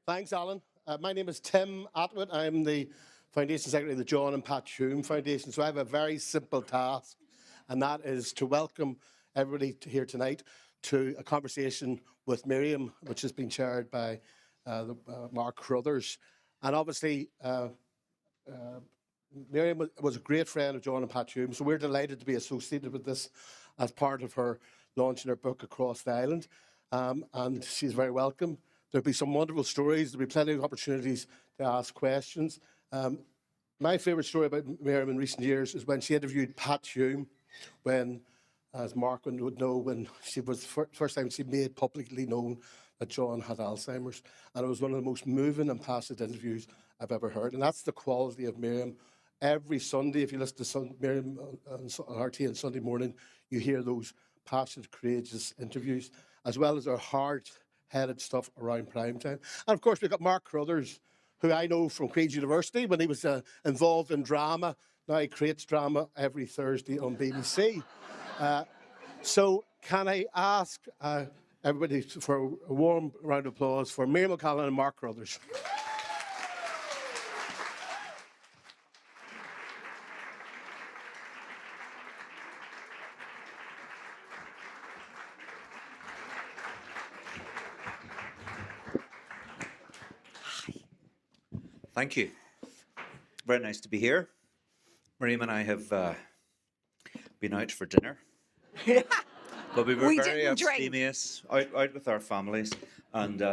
Thanks, Alan. My name is Tim Atwood. I'm the Foundation Secretary of the John and Pat Hume Foundation. So I have a very simple task, and that is to welcome everybody here tonight to a conversation with Miriam, which has been chaired by Mark Carruthers. And obviously, Miriam was a great friend of John and Pat Hume, so we're delighted to be associated with this as part of her launching her book across the island. And she's very welcome. There'll be some wonderful stories. There'll be plenty of opportunities to ask questions. My favourite story about Miriam in recent years is when she interviewed Pat Hume, when, as Mark would know, when she was the first time she made publicly known that John had Alzheimer's. And it was one of the most moving and passionate interviews I've ever heard. And that's the quality of Miriam. Every Sunday, if you listen to Miriam on RT on Sunday morning, you hear those passionate, courageous interviews, as well as her hard-headed stuff around prime time. And of course, we've got Mark Carruthers, who I know from Queen's University when he was involved in drama. Now he creates drama every Thursday on BBC. So can I ask everybody for a warm round of applause for Miriam O'Callaghan and Mark Carruthers. Thank you. Very nice to be here. Miriam and I have been out for dinner. But we were very abstemious, out with our families, and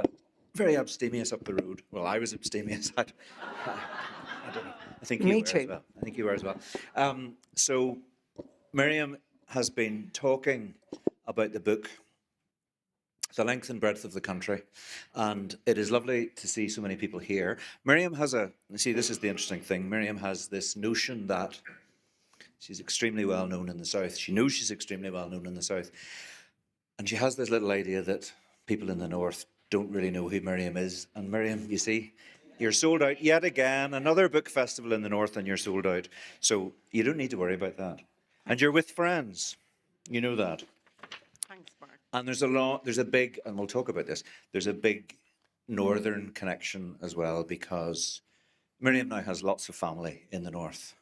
very abstemious up the road. Well, I was abstemious. I don't know. I think you Me were too. as well. I think you were as well. So Miriam has been talking about the book, the length and breadth of the country, and it is lovely to see so many people here. Miriam has this is the interesting thing. Miriam has this notion that she's extremely well known in the South. She knows she's extremely well known in the South. And she has this little idea that people in the North don't really know who Miriam is. And Miriam, you see, you're sold out yet again. Another book festival in the North and you're sold out. So you don't need to worry about that. And you're with friends. You know that. Thanks, Mark. And there's a big, and we'll talk about this, there's a big Northern connection as well, because Miriam now has lots of family in the North,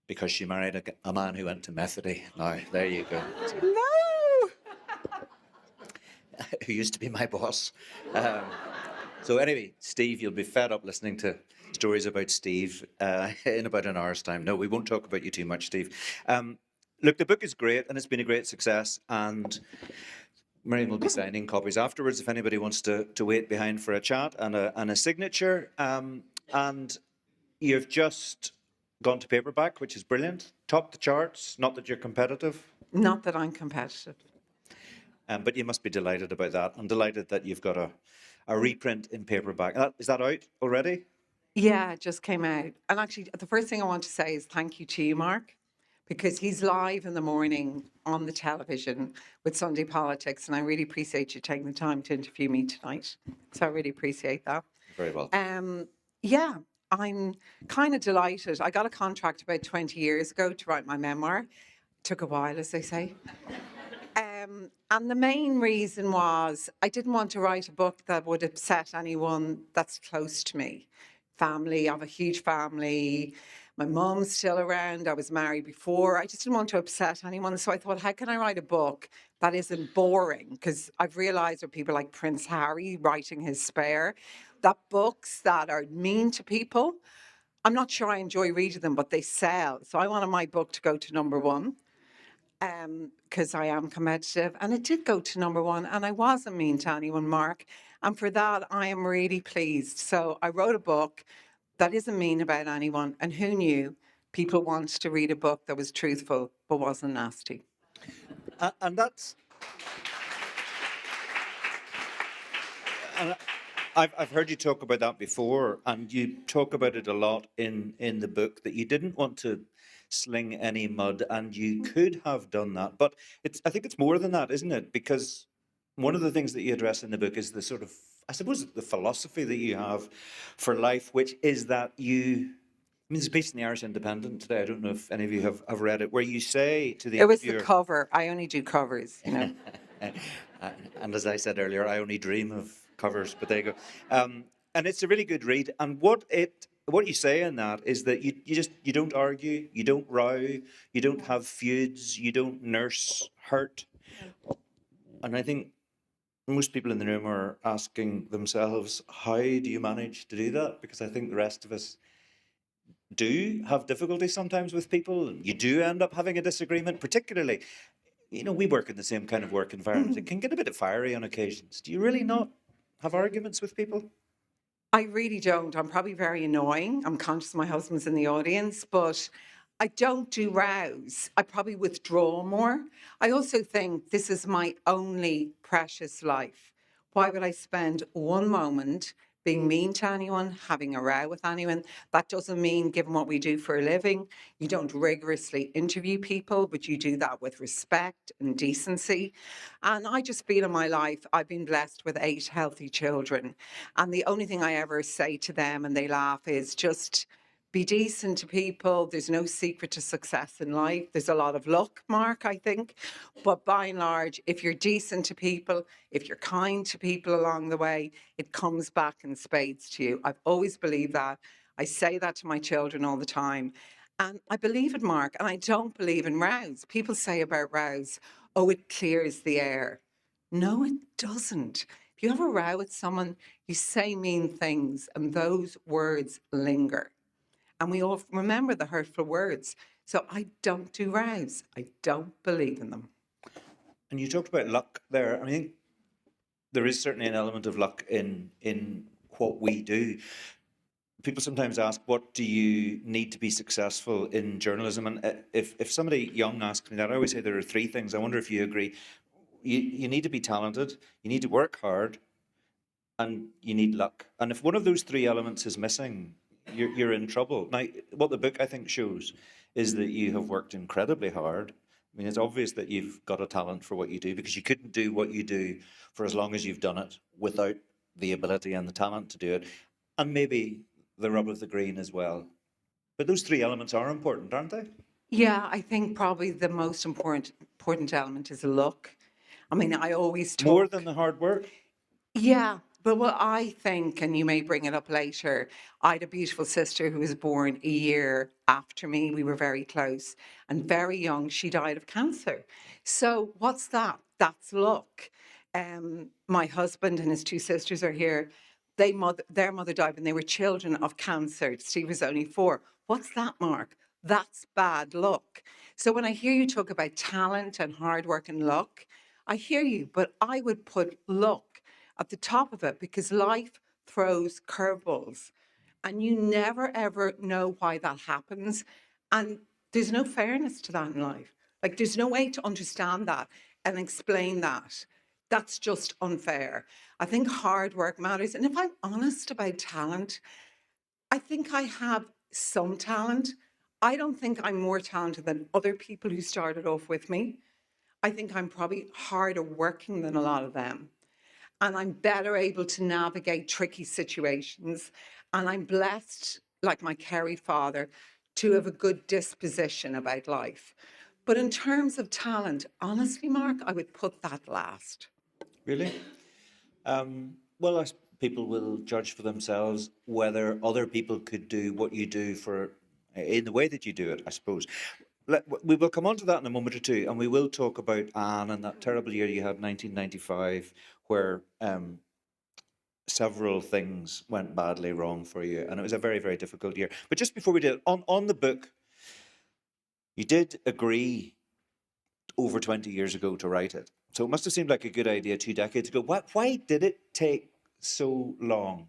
because she married a man who went to Methody. Now, there you go. No! Who used to be my boss. So anyway, Steve, you'll be fed up listening to stories about Steve in about an hour's time. No, we won't talk about you too much, Steve. Look, the book is great, and it's been a great success, and Miriam will be signing copies afterwards if anybody wants to wait behind for a chat and a signature. And you've just gone to paperback, which is brilliant. Topped the charts, not that you're competitive. Not that I'm competitive. But you must be delighted about that. I'm delighted that you've got a reprint in paperback. Is that out already? Yeah, it just came out. And actually, the first thing I want to say is thank you to you, Mark, because he's live in the morning on the television with Sunday Politics, and I really appreciate you taking the time to interview me tonight. So I really appreciate that. Very well. Yeah, I'm kind of delighted. I got a contract about 20 years ago to write my memoir. Took a while, as they say. And the main reason was I didn't want to write a book that would upset anyone that's close to me. Family, I have a huge family. My mum's still around. I was married before. I just didn't want to upset anyone. So I thought, how can I write a book that isn't boring? Because I've realized with people like Prince Harry writing his Spare, that books that are mean to people, I'm not sure I enjoy reading them, but they sell. So I wanted my book to go to #1. Because I am competitive, and it did go to #1, and I wasn't mean to anyone, Mark, and for that I am really pleased. So I wrote a book that isn't mean about anyone, and who knew people wanted to read a book that was truthful but wasn't nasty. And that's... And I've heard you talk about that before, and you talk about it a lot in the book, that you didn't want to sling any mud, and you could have done that. But I think it's more than that, isn't it? Because one of the things that you address in the book is the sort of, I suppose, the philosophy that you have for life, which is that there's a piece in the Irish Independent today, I don't know if any of you have read it, where you say to the It was interviewer... the cover. I only do covers, you know. And as I said earlier, I only dream of covers, but there you go. And it's a really good read. And what you say in that is that you don't argue, you don't row, you don't have feuds, you don't nurse hurt. And I think most people in the room are asking themselves, how do you manage to do that? Because I think the rest of us do have difficulty sometimes with people. You do end up having a disagreement, particularly, we work in the same kind of work environment. It can get a bit fiery on occasions. Do you really not have arguments with people? I really don't. I'm probably very annoying. I'm conscious my husband's in the audience, but I don't do rows. I probably withdraw more. I also think this is my only precious life. Why would I spend one moment being mean to anyone, having a row with anyone? That doesn't mean, given what we do for a living, you don't rigorously interview people, but you do that with respect and decency. And I just feel in my life, I've been blessed with 8 healthy children. And the only thing I ever say to them, and they laugh, is just be decent to people. There's no secret to success in life. There's a lot of luck, Mark, I think. But by and large, if you're decent to people, if you're kind to people along the way, it comes back in spades to you. I've always believed that. I say that to my children all the time. And I believe it, Mark, and I don't believe in rows. People say about rows, oh, it clears the air. No, it doesn't. If you have a row with someone, you say mean things, and those words linger. And we all remember the hurtful words. So I don't do rows. I don't believe in them. And you talked about luck there. I think there is certainly an element of luck in what we do. People sometimes ask, what do you need to be successful in journalism? And if somebody young asks me that, I always say there are 3 things. I wonder if you agree. You need to be talented, you need to work hard, and you need luck. And if one of those 3 elements is missing, you're in trouble. Now, what the book, I think, shows is that you have worked incredibly hard. I mean, it's obvious that you've got a talent for what you do, because you couldn't do what you do for as long as you've done it without the ability and the talent to do it, and maybe the rub of the green as well. But those 3 elements are important, aren't they? Yeah, I think probably the most important element is luck. I mean, I always talk... More than the hard work? Yeah, but what I think, and you may bring it up later, I had a beautiful sister who was born a year after me. We were very close, and very young, she died of cancer. So what's that? That's luck. My husband and his 2 sisters are here. Their mother died when they were children of cancer. Steve was only 4. What's that, Mark? That's bad luck. So when I hear you talk about talent and hard work and luck, I hear you, but I would put luck at the top of it, because life throws curveballs and you never ever know why that happens. And there's no fairness to that in life. Like, there's no way to understand that and explain that. That's just unfair. I think hard work matters. And if I'm honest about talent, I think I have some talent. I don't think I'm more talented than other people who started off with me. I think I'm probably harder working than a lot of them. And I'm better able to navigate tricky situations. And I'm blessed, like my Kerry father, to have a good disposition about life. But in terms of talent, honestly, Mark, I would put that last. Really? Well, people will judge for themselves whether other people could do what you do in the way that you do it, I suppose. We will come on to that in a moment or two, and we will talk about Anne and that terrible year you had, 1995, where several things went badly wrong for you, and it was a very, very difficult year. But just before we did, on the book, you did agree over 20 years ago to write it. So it must have seemed like a good idea 2 decades ago. Why did it take so long?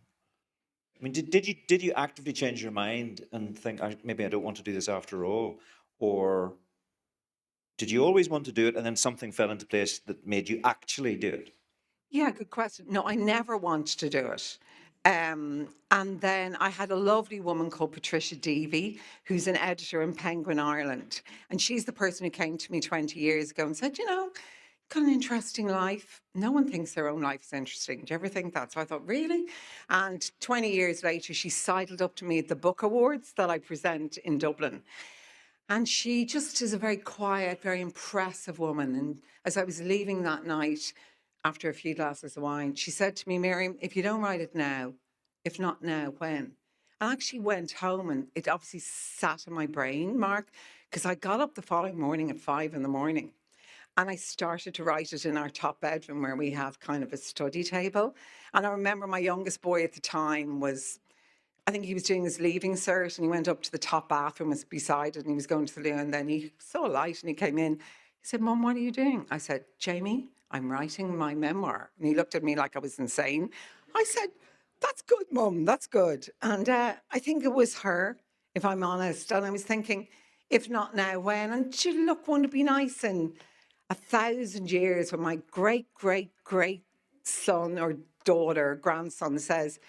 I mean, did you actively change your mind and think, maybe I don't want to do this after all? Or did you always want to do it and then something fell into place that made you actually do it? Yeah, good question. No, I never wanted to do it. And then I had a lovely woman called Patricia Deavy, who's an editor in Penguin Ireland. And she's the person who came to me 20 years ago and said, got an interesting life. No one thinks their own life is interesting. Do you ever think that? So I thought, really? And 20 years later, she sidled up to me at the book awards that I present in Dublin. And she just is a very quiet, very impressive woman. And as I was leaving that night, after a few glasses of wine, she said to me, Miriam, if you don't write it now, if not now, when? I actually went home and it obviously sat in my brain, Mark, because I got up the following morning at 5 a.m. and I started to write it in our top bedroom where we have kind of a study table. And I remember my youngest boy at the time was, I think he was doing his leaving cert and he went up to the top bathroom, was beside it, and he was going to the loo. And then he saw a light and he came in. He said, Mum, what are you doing? I said, Jamie, I'm writing my memoir. And he looked at me like I was insane. I said, that's good, Mum, that's good. And I think it was her, if I'm honest. And I was thinking, if not now, when? And look, wouldn't it be nice in 1,000 years when my great, great, great son or daughter, grandson says,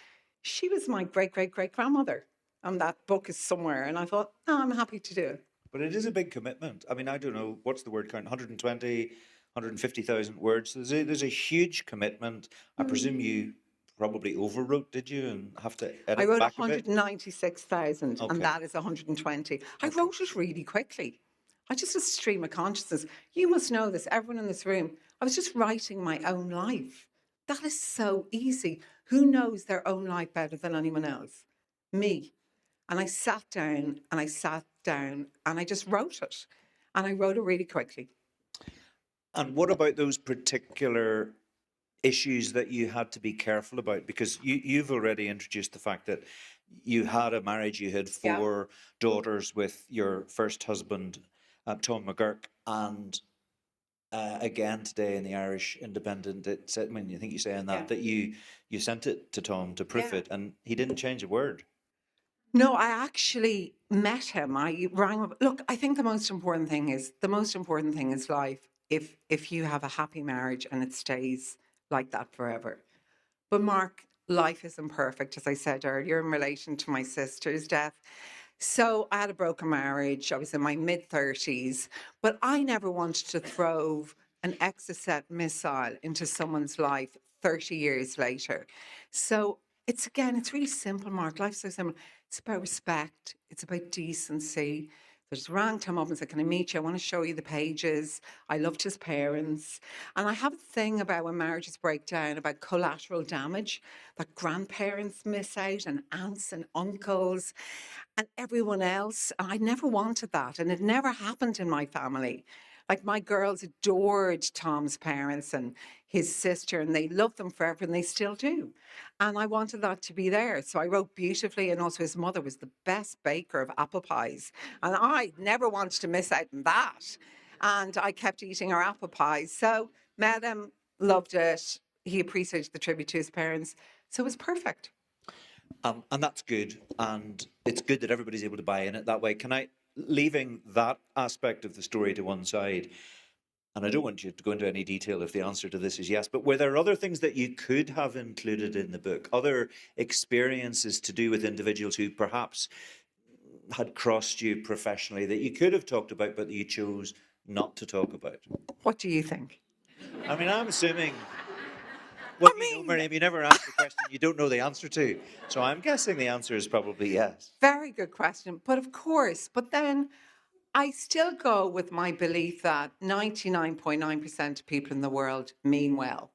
she was my great, great, great grandmother. And that book is somewhere. And I thought, no, I'm happy to do it. But it is a big commitment. I mean, I don't know, what's the word count? 120, 150,000 words. There's a huge commitment. I presume you probably overwrote, did you? And have to edit I wrote back a bit? 196,000 Okay. and that is 120. I wrote it really quickly. I just a stream of consciousness. You must know this, everyone in this room. I was just writing my own life. That is so easy. Who knows their own life better than anyone else? Me. And I sat down and I sat down and I just wrote it. And I wrote it really quickly. And what about those particular issues that you had to be careful about? Because you've already introduced the fact that you had a marriage, you had Yeah. 4 daughters with your first husband, Tom McGurk, and again today in the Irish Independent, it said, I mean, I think you say in that that you sent it to Tom to proof it, and he didn't change a word. No, I actually met him. I rang him. Look, I think the most important thing is life. If you have a happy marriage and it stays like that forever. But Mark, life isn't perfect, as I said earlier, in relation to my sister's death. So I had a broken marriage. I was in my mid-30s, but I never wanted to throw an Exocet missile into someone's life 30 years later. So it's really simple, Mark. Life's so simple. It's about respect. It's about decency. So I just rang Tom up and said, can I meet you? I want to show you the pages. I loved his parents. And I have a thing about when marriages break down, about collateral damage, that grandparents miss out and aunts and uncles and everyone else. And I never wanted that. And it never happened in my family. Like my girls adored Tom's parents and his sister, and they loved them forever, and they still do. And I wanted that to be there. So I wrote beautifully. And also his mother was the best baker of apple pies. And I never wanted to miss out on that. And I kept eating our apple pies. So met him, loved it. He appreciated the tribute to his parents. So it was perfect. And that's good. And it's good that everybody's able to buy in it that way. Can I, leaving that aspect of the story to one side, and I don't want you to go into any detail if the answer to this is yes, but were there other things that you could have included in the book? Other experiences to do with individuals who perhaps had crossed you professionally that you could have talked about, but that you chose not to talk about? What do you think? I mean, I'm assuming... Well, Miriam, you never asked the question you don't know the answer to. So I'm guessing the answer is probably yes. Very good question. But of course, but then I still go with my belief that 99.9% of people in the world mean well.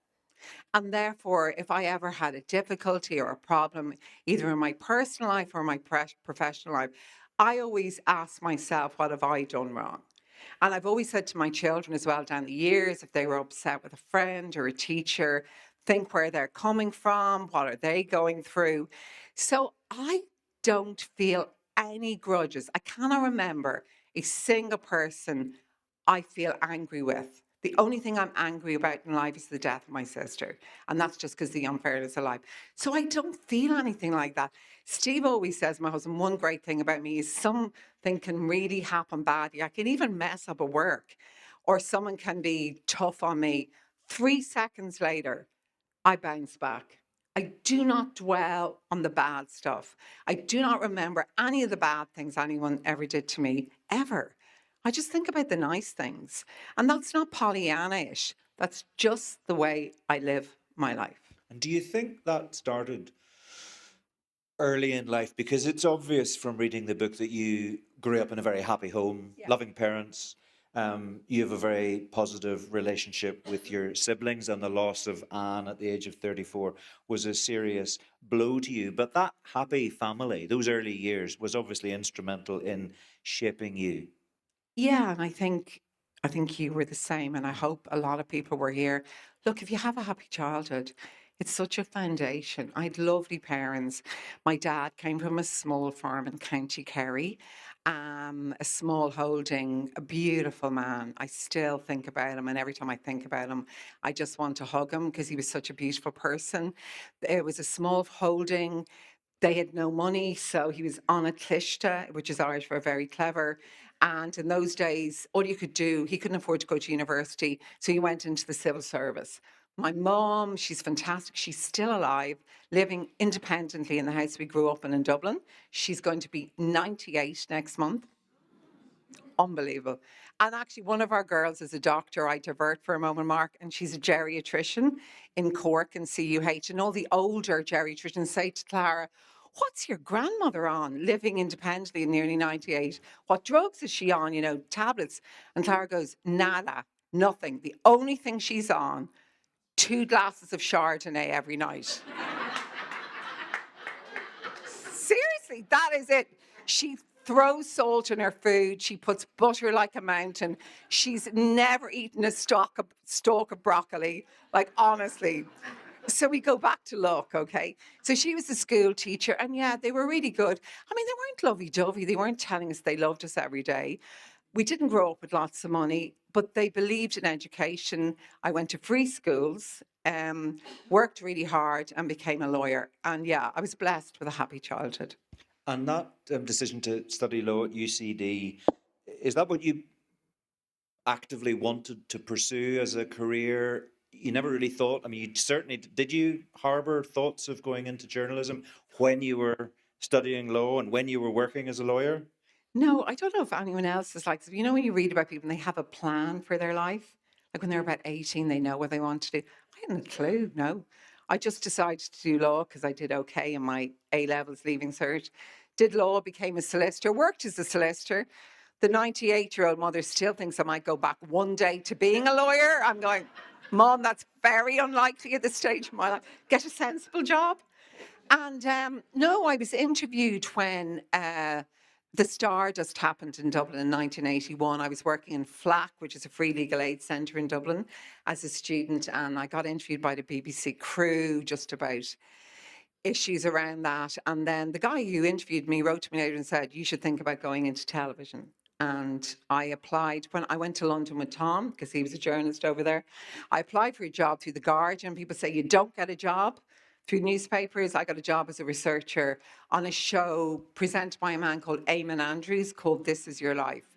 And therefore, if I ever had a difficulty or a problem, either in my personal life or my professional life, I always ask myself, what have I done wrong? And I've always said to my children as well down the years, if they were upset with a friend or a teacher, think where they're coming from, what are they going through. So I don't feel any grudges. I cannot remember a single person I feel angry with. The only thing I'm angry about in life is the death of my sister. And that's just because the unfairness of life. So I don't feel anything like that. Steve always says, my husband, one great thing about me is something can really happen badly. I can even mess up at work, or someone can be tough on me. 3 seconds later, I bounce back. I do not dwell on the bad stuff. I do not remember any of the bad things anyone ever did to me, ever. I just think about the nice things. And that's not Pollyanna-ish. That's just the way I live my life. And do you think that started early in life? Because it's obvious from reading the book that you grew up in a very happy home, loving parents, you have a very positive relationship with your siblings, and the loss of Anne at the age of 34 was a serious blow to you. But that happy family, those early years, was obviously instrumental in shaping you. Yeah, and I think you were the same, and I hope a lot of people were here. Look, if you have a happy childhood, it's such a foundation. I had lovely parents. My dad came from a small farm in County Kerry, a small holding, a beautiful man. I still think about him, and every time I think about him, I just want to hug him because he was such a beautiful person. It was a small holding. They had no money, so he was on a clishta, which is Irish for very clever. And in those days, all you could do, he couldn't afford to go to university, so he went into the civil service. My mom, she's fantastic. She's still alive, living independently in the house we grew up in Dublin. She's going to be 98 next month. Unbelievable. And actually, one of our girls is a doctor. I divert for a moment, Mark, and she's a geriatrician in Cork and CUH. And all the older geriatricians say to Clara, "What's your grandmother on, living independently in nearly 98? What drugs is she on, tablets?" And Clara goes, "Nada, nothing. The only thing she's on, 2 glasses of Chardonnay every night." Seriously, that is it. She throws salt in her food. She puts butter like a mountain. She's never eaten a stalk of broccoli. Like, honestly. So we go back to luck, okay? So she was a school teacher, and yeah, they were really good. I mean, they weren't lovey-dovey. They weren't telling us they loved us every day. We didn't grow up with lots of money, but they believed in education. I went to free schools, worked really hard, and became a lawyer. And yeah, I was blessed with a happy childhood. And that decision to study law at UCD, is that what you actively wanted to pursue as a career? You never really thought, I mean, you certainly, did you harbor thoughts of going into journalism when you were studying law and when you were working as a lawyer? No, I don't know if anyone else is like, when you read about people and they have a plan for their life, like when they're about 18, they know what they want to do. I hadn't a clue, no. I just decided to do law because I did okay in my A levels leaving cert. Did law, became a solicitor, worked as a solicitor. The 98-year-old mother still thinks I might go back one day to being a lawyer. I'm going, "Mom, that's very unlikely at this stage of my life. Get a sensible job." And no, I was interviewed when the Star just happened in Dublin in 1981. I was working in FLAC, which is a free legal aid centre in Dublin, as a student, and I got interviewed by the BBC crew just about issues around that. And then the guy who interviewed me wrote to me later and said, "You should think about going into television." And I applied when I went to London with Tom, because he was a journalist over there. I applied for a job through The Guardian. People say you don't get a job through newspapers. I got a job as a researcher on a show presented by a man called Eamon Andrews called This Is Your Life.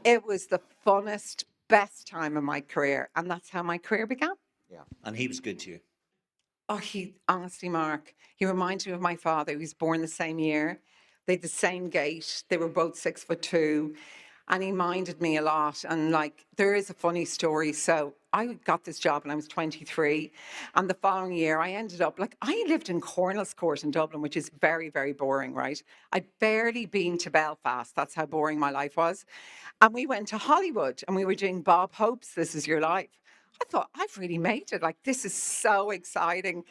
It was the funnest, best time of my career. And that's how my career began. Yeah. And he was good to you. Oh, he honestly, Mark, he reminds me of my father. He was born the same year. They had the same gait. They were both 6'2", and he minded me a lot. And like, there is a funny story. So I got this job when I was 23, and the following year I ended up I lived in Cornels Court in Dublin, which is very, very boring, right? I'd barely been to Belfast. That's how boring my life was. And we went to Hollywood, and we were doing Bob Hope's This Is Your Life. I thought, I've really made it. Like, this is so exciting.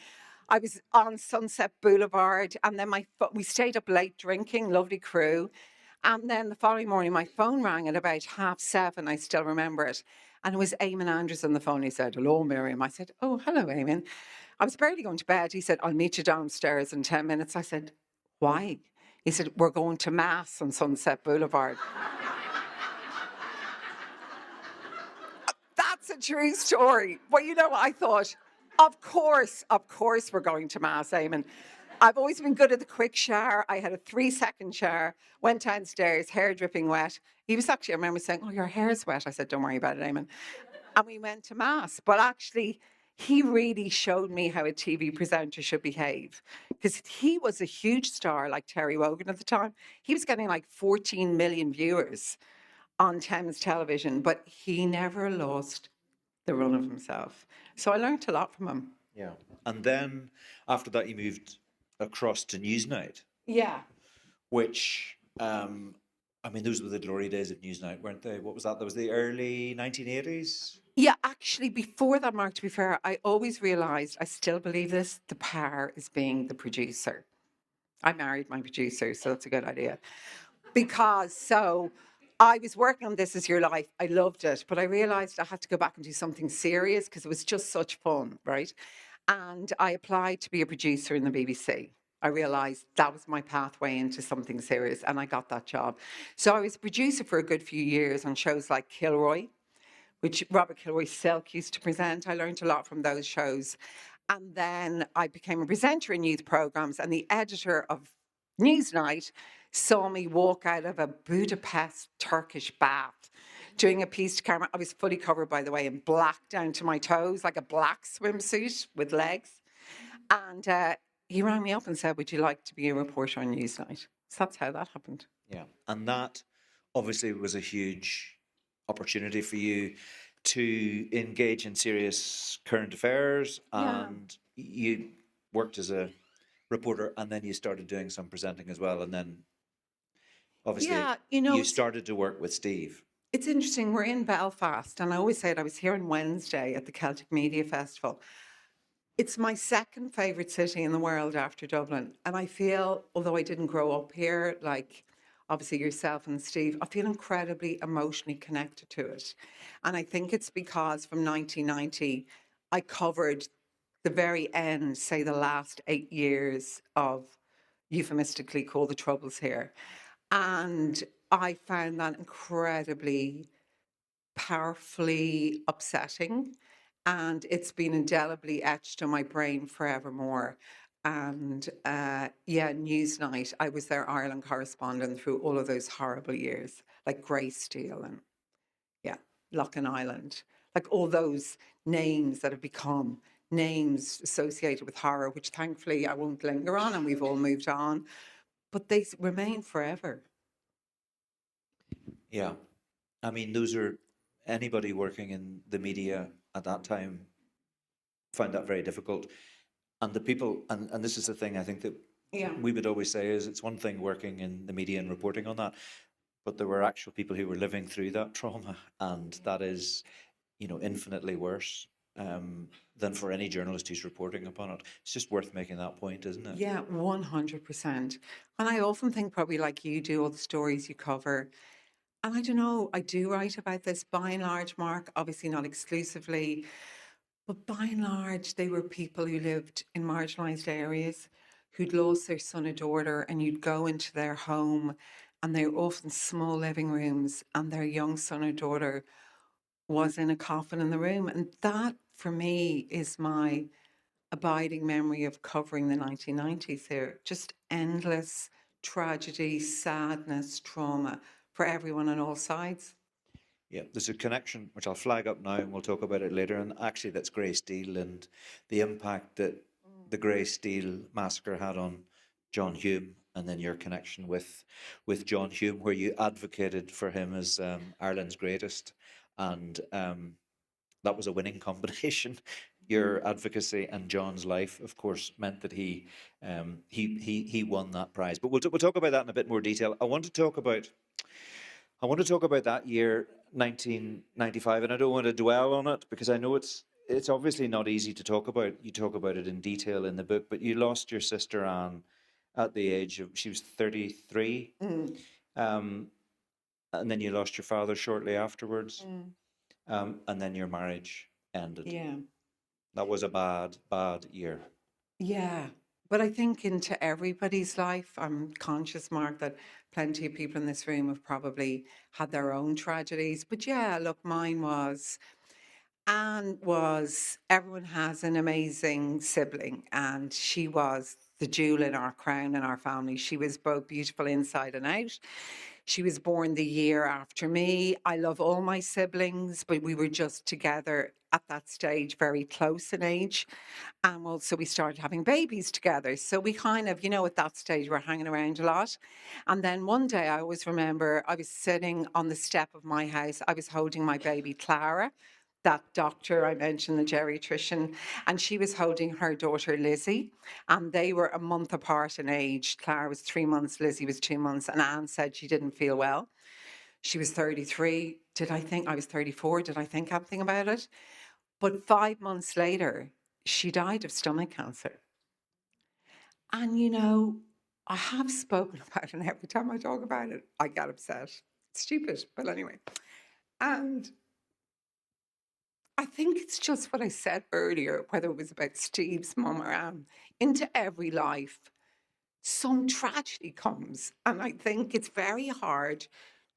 I was on Sunset Boulevard, and then we stayed up late drinking, lovely crew. And then the following morning, my phone rang at about 7:30. I still remember it. And it was Eamon Andrews on the phone. He said, "Hello, Miriam." I said, "Oh, hello, Eamon." I was barely going to bed. He said, "I'll meet you downstairs in 10 minutes. I said, "Why?" He said, "We're going to Mass on Sunset Boulevard." That's a true story. Well, you know what I thought? Of course we're going to Mass, Eamon. I've always been good at the quick shower. I had a 3-second shower, went downstairs, hair dripping wet. He was actually, I remember saying, "Oh, your hair's wet." I said, "Don't worry about it, Eamon." And we went to Mass. But actually, he really showed me how a TV presenter should behave. Because he was a huge star like Terry Wogan at the time. He was getting like 14 million viewers on Thames Television, but he never lost the run of himself. So I learned a lot from him. Yeah. And then after that, you moved across to Newsnight, Yeah. which I mean, those were the glory days of Newsnight, weren't they? What was that? That was the early 1980s? Yeah, actually, before that, Mark, to be fair, I always realised, I still believe this, the power is being the producer. I married my producer, so that's a good idea. Because so I was working on This Is Your Life. I loved it, but I realised I had to go back and do something serious because it was just such fun, right? And I applied to be a producer in the BBC. I realised that was my pathway into something serious, and I got that job. So I was a producer for a good few years on shows like Kilroy, which Robert Kilroy Silk used to present. I learned a lot from those shows. And then I became a presenter in youth programs, and the editor of Newsnight saw me walk out of a Budapest Turkish bath doing a piece to camera. I was fully covered, by the way, in black down to my toes, like a black swimsuit with legs. And he rang me up and said, "Would you like to be a reporter on Newsnight?" So that's how that happened. Yeah. And that obviously was a huge opportunity for you to engage in serious current affairs. Yeah. And you worked as a reporter, and then you started doing some presenting as well. And then obviously Yeah, you know, you started to work with Steve. it's interesting. We're in Belfast, and I always say it. I was here on Wednesday at the Celtic Media Festival. It's my second favourite city in the world after Dublin. And I feel, although I didn't grow up here, like obviously yourself and Steve, I feel incredibly emotionally connected to it. And I think it's because from 1990, I covered the very end, say the last 8 years of euphemistically called the Troubles here. And I found that incredibly powerfully upsetting, and it's been indelibly etched on my brain forevermore. And yeah, Newsnight, I was their Ireland correspondent through all of those horrible years, like Greysteel and yeah, Loughlin Island, like all those names that have become names associated with horror, which thankfully I won't linger on, and we've all moved on, but they remain forever. Yeah. I mean, those are anybody working in the media at that time found that very difficult. And the people, and this is the thing I think that Yeah. we would always say is it's one thing working in the media and reporting on that, but there were actual people who were living through that trauma, and that is, you know, infinitely worse than for any journalist who's reporting upon it. It's just worth making that point, isn't it? Yeah, 100%. And I often think, probably like you do, all the stories you cover. And I don't know, I do write about this by and large, Mark, obviously not exclusively, but by and large, they were people who lived in marginalised areas, who'd lost their son or daughter, and you'd go into their home, and they're often small living rooms, and their young son or daughter was in a coffin in the room. And that, for me, is my abiding memory of covering the 1990s here. Just endless tragedy, sadness, trauma for everyone on all sides. Yeah, there's a connection which I'll flag up now, and we'll talk about it later. And actually, that's Grey Steel and the impact that the Grey Steel massacre had on John Hume, and then your connection with John Hume, where you advocated for him as Ireland's greatest, and that was a winning combination. Your advocacy and John's life, of course, meant that he won that prize. But we'll talk about that in a bit more detail. I want to talk about that year, 1995, and I don't want to dwell on it because I know it's obviously not easy to talk about. You talk about it in detail in the book, but you lost your sister Anne at the age of, she was 33, and then you lost your father shortly afterwards, and then your marriage ended. Yeah. That was a bad, bad year. Yeah. But I think into everybody's life, I'm conscious, Mark, that plenty of people in this room have probably had their own tragedies. But yeah, look, mine was, Anne was, everyone has an amazing sibling, and she was the jewel in our crown in our family. She was both beautiful inside and out. She was born the year after me. I love all my siblings, but we were just together at that stage, very close in age. And also we started having babies together. So we kind of, at that stage we're hanging around a lot. And then one day I always remember I was sitting on the step of my house. I was holding my baby Clara, that doctor I mentioned, the geriatrician, and she was holding her daughter Lizzie, and they were a month apart in age. Clara was 3 months, Lizzie was 2 months, and Anne said she didn't feel well. She was 33. Did I think I was 34? Did I think anything about it? But 5 months later, she died of stomach cancer. And I have spoken about it, and every time I talk about it, I get upset. It's stupid, but anyway. And I think it's just what I said earlier, whether it was about Steve's mum or Anne. Into every life, some tragedy comes. And I think it's very hard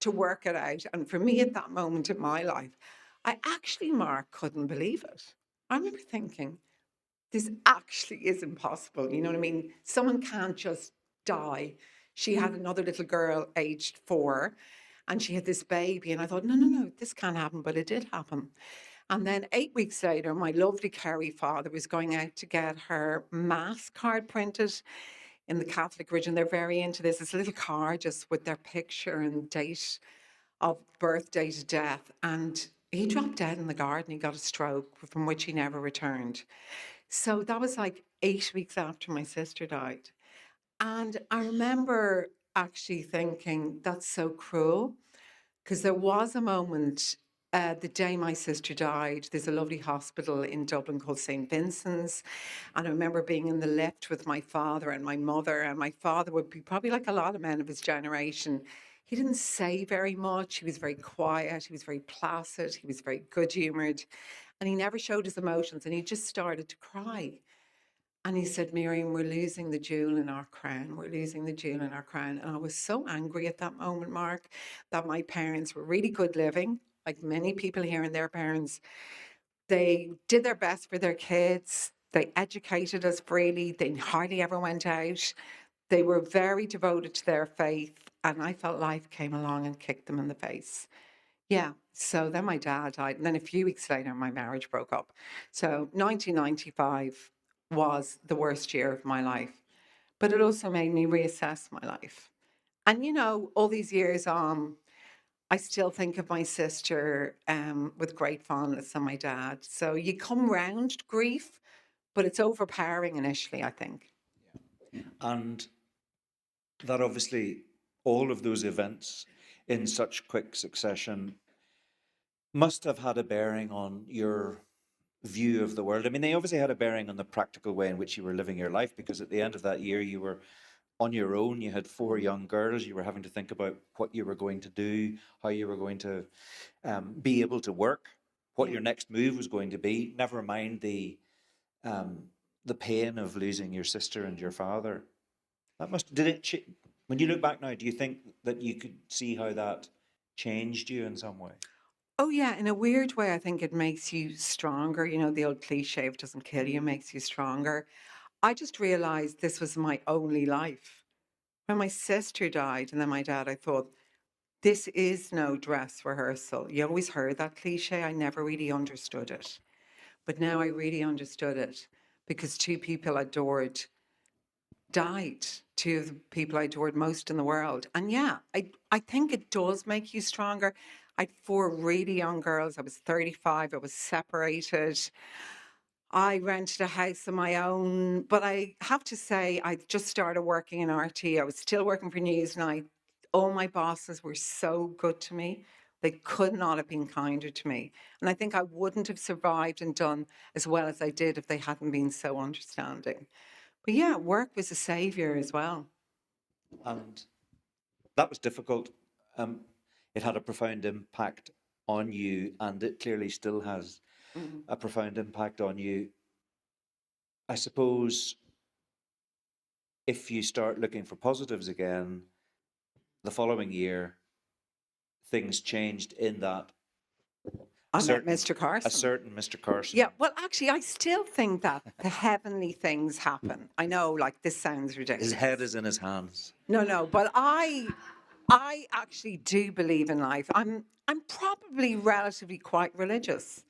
to work it out. And for me, at that moment in my life, I actually, Mark, couldn't believe it. I remember thinking, this actually is impossible. You know what I mean? Someone can't just die. She had another little girl aged 4, and she had this baby. And I thought, no, this can't happen. But it did happen. And then 8 weeks later, my lovely Kerry father was going out to get her mass card printed in the Catholic religion. They're very into this. It's a little card just with their picture and date of birth, date of death. And he dropped dead in the garden. He got a stroke from which he never returned. So that was like 8 weeks after my sister died. And I remember actually thinking, that's so cruel. Because there was a moment the day my sister died. There's a lovely hospital in Dublin called St. Vincent's. And I remember being in the lift with my father and my mother. And my father would be probably like a lot of men of his generation. He didn't say very much. He was very quiet. He was very placid. He was very good humoured. And he never showed his emotions. And he just started to cry. And he said, Miriam, we're losing the jewel in our crown. We're losing the jewel in our crown. And I was so angry at that moment, Mark, that my parents were really good living, like many people here and their parents. They did their best for their kids. They educated us freely. They hardly ever went out. They were very devoted to their faith. And I felt life came along and kicked them in the face. Yeah. So then my dad died. And then a few weeks later, my marriage broke up. So 1995 was the worst year of my life. But it also made me reassess my life. And, all these years on, I still think of my sister with great fondness and my dad. So you come round grief, but it's overpowering initially, I think. And that obviously, all of those events in such quick succession must have had a bearing on your view of the world. I mean, they obviously had a bearing on the practical way in which you were living your life, because at the end of that year, you were on your own. You had 4 young girls. You were having to think about what you were going to do, how you were going to be able to work, what your next move was going to be. Never mind the pain of losing your sister and your father. That must when you look back now, do you think that you could see how that changed you in some way? Oh, yeah. In a weird way, I think it makes you stronger. The old cliche, if it doesn't kill you, makes you stronger. I just realized this was my only life. When my sister died and then my dad, I thought, this is no dress rehearsal. You always heard that cliche. I never really understood it. But now I really understood it, because 2 people I adored died. 2 of the people I adored most in the world. And yeah, I think it does make you stronger. I had 4 really young girls. I was 35. I was separated. I rented a house of my own. But I have to say, I just started working in RT. I was still working for Newsnight. All my bosses were so good to me. They could not have been kinder to me. And I think I wouldn't have survived and done as well as I did if they hadn't been so understanding. But yeah, work was a savior as well. And that was difficult. It had a profound impact on you, and it clearly still has a profound impact on you. I suppose if you start looking for positives again, the following year, things changed in that I met certain, Mr. Carson. a certain Mr. Carson. Yeah, well, actually, I still think that the heavenly things happen. I know, like, this sounds ridiculous. His head is in his hands. No, but I actually do believe in life. I'm probably relatively quite religious.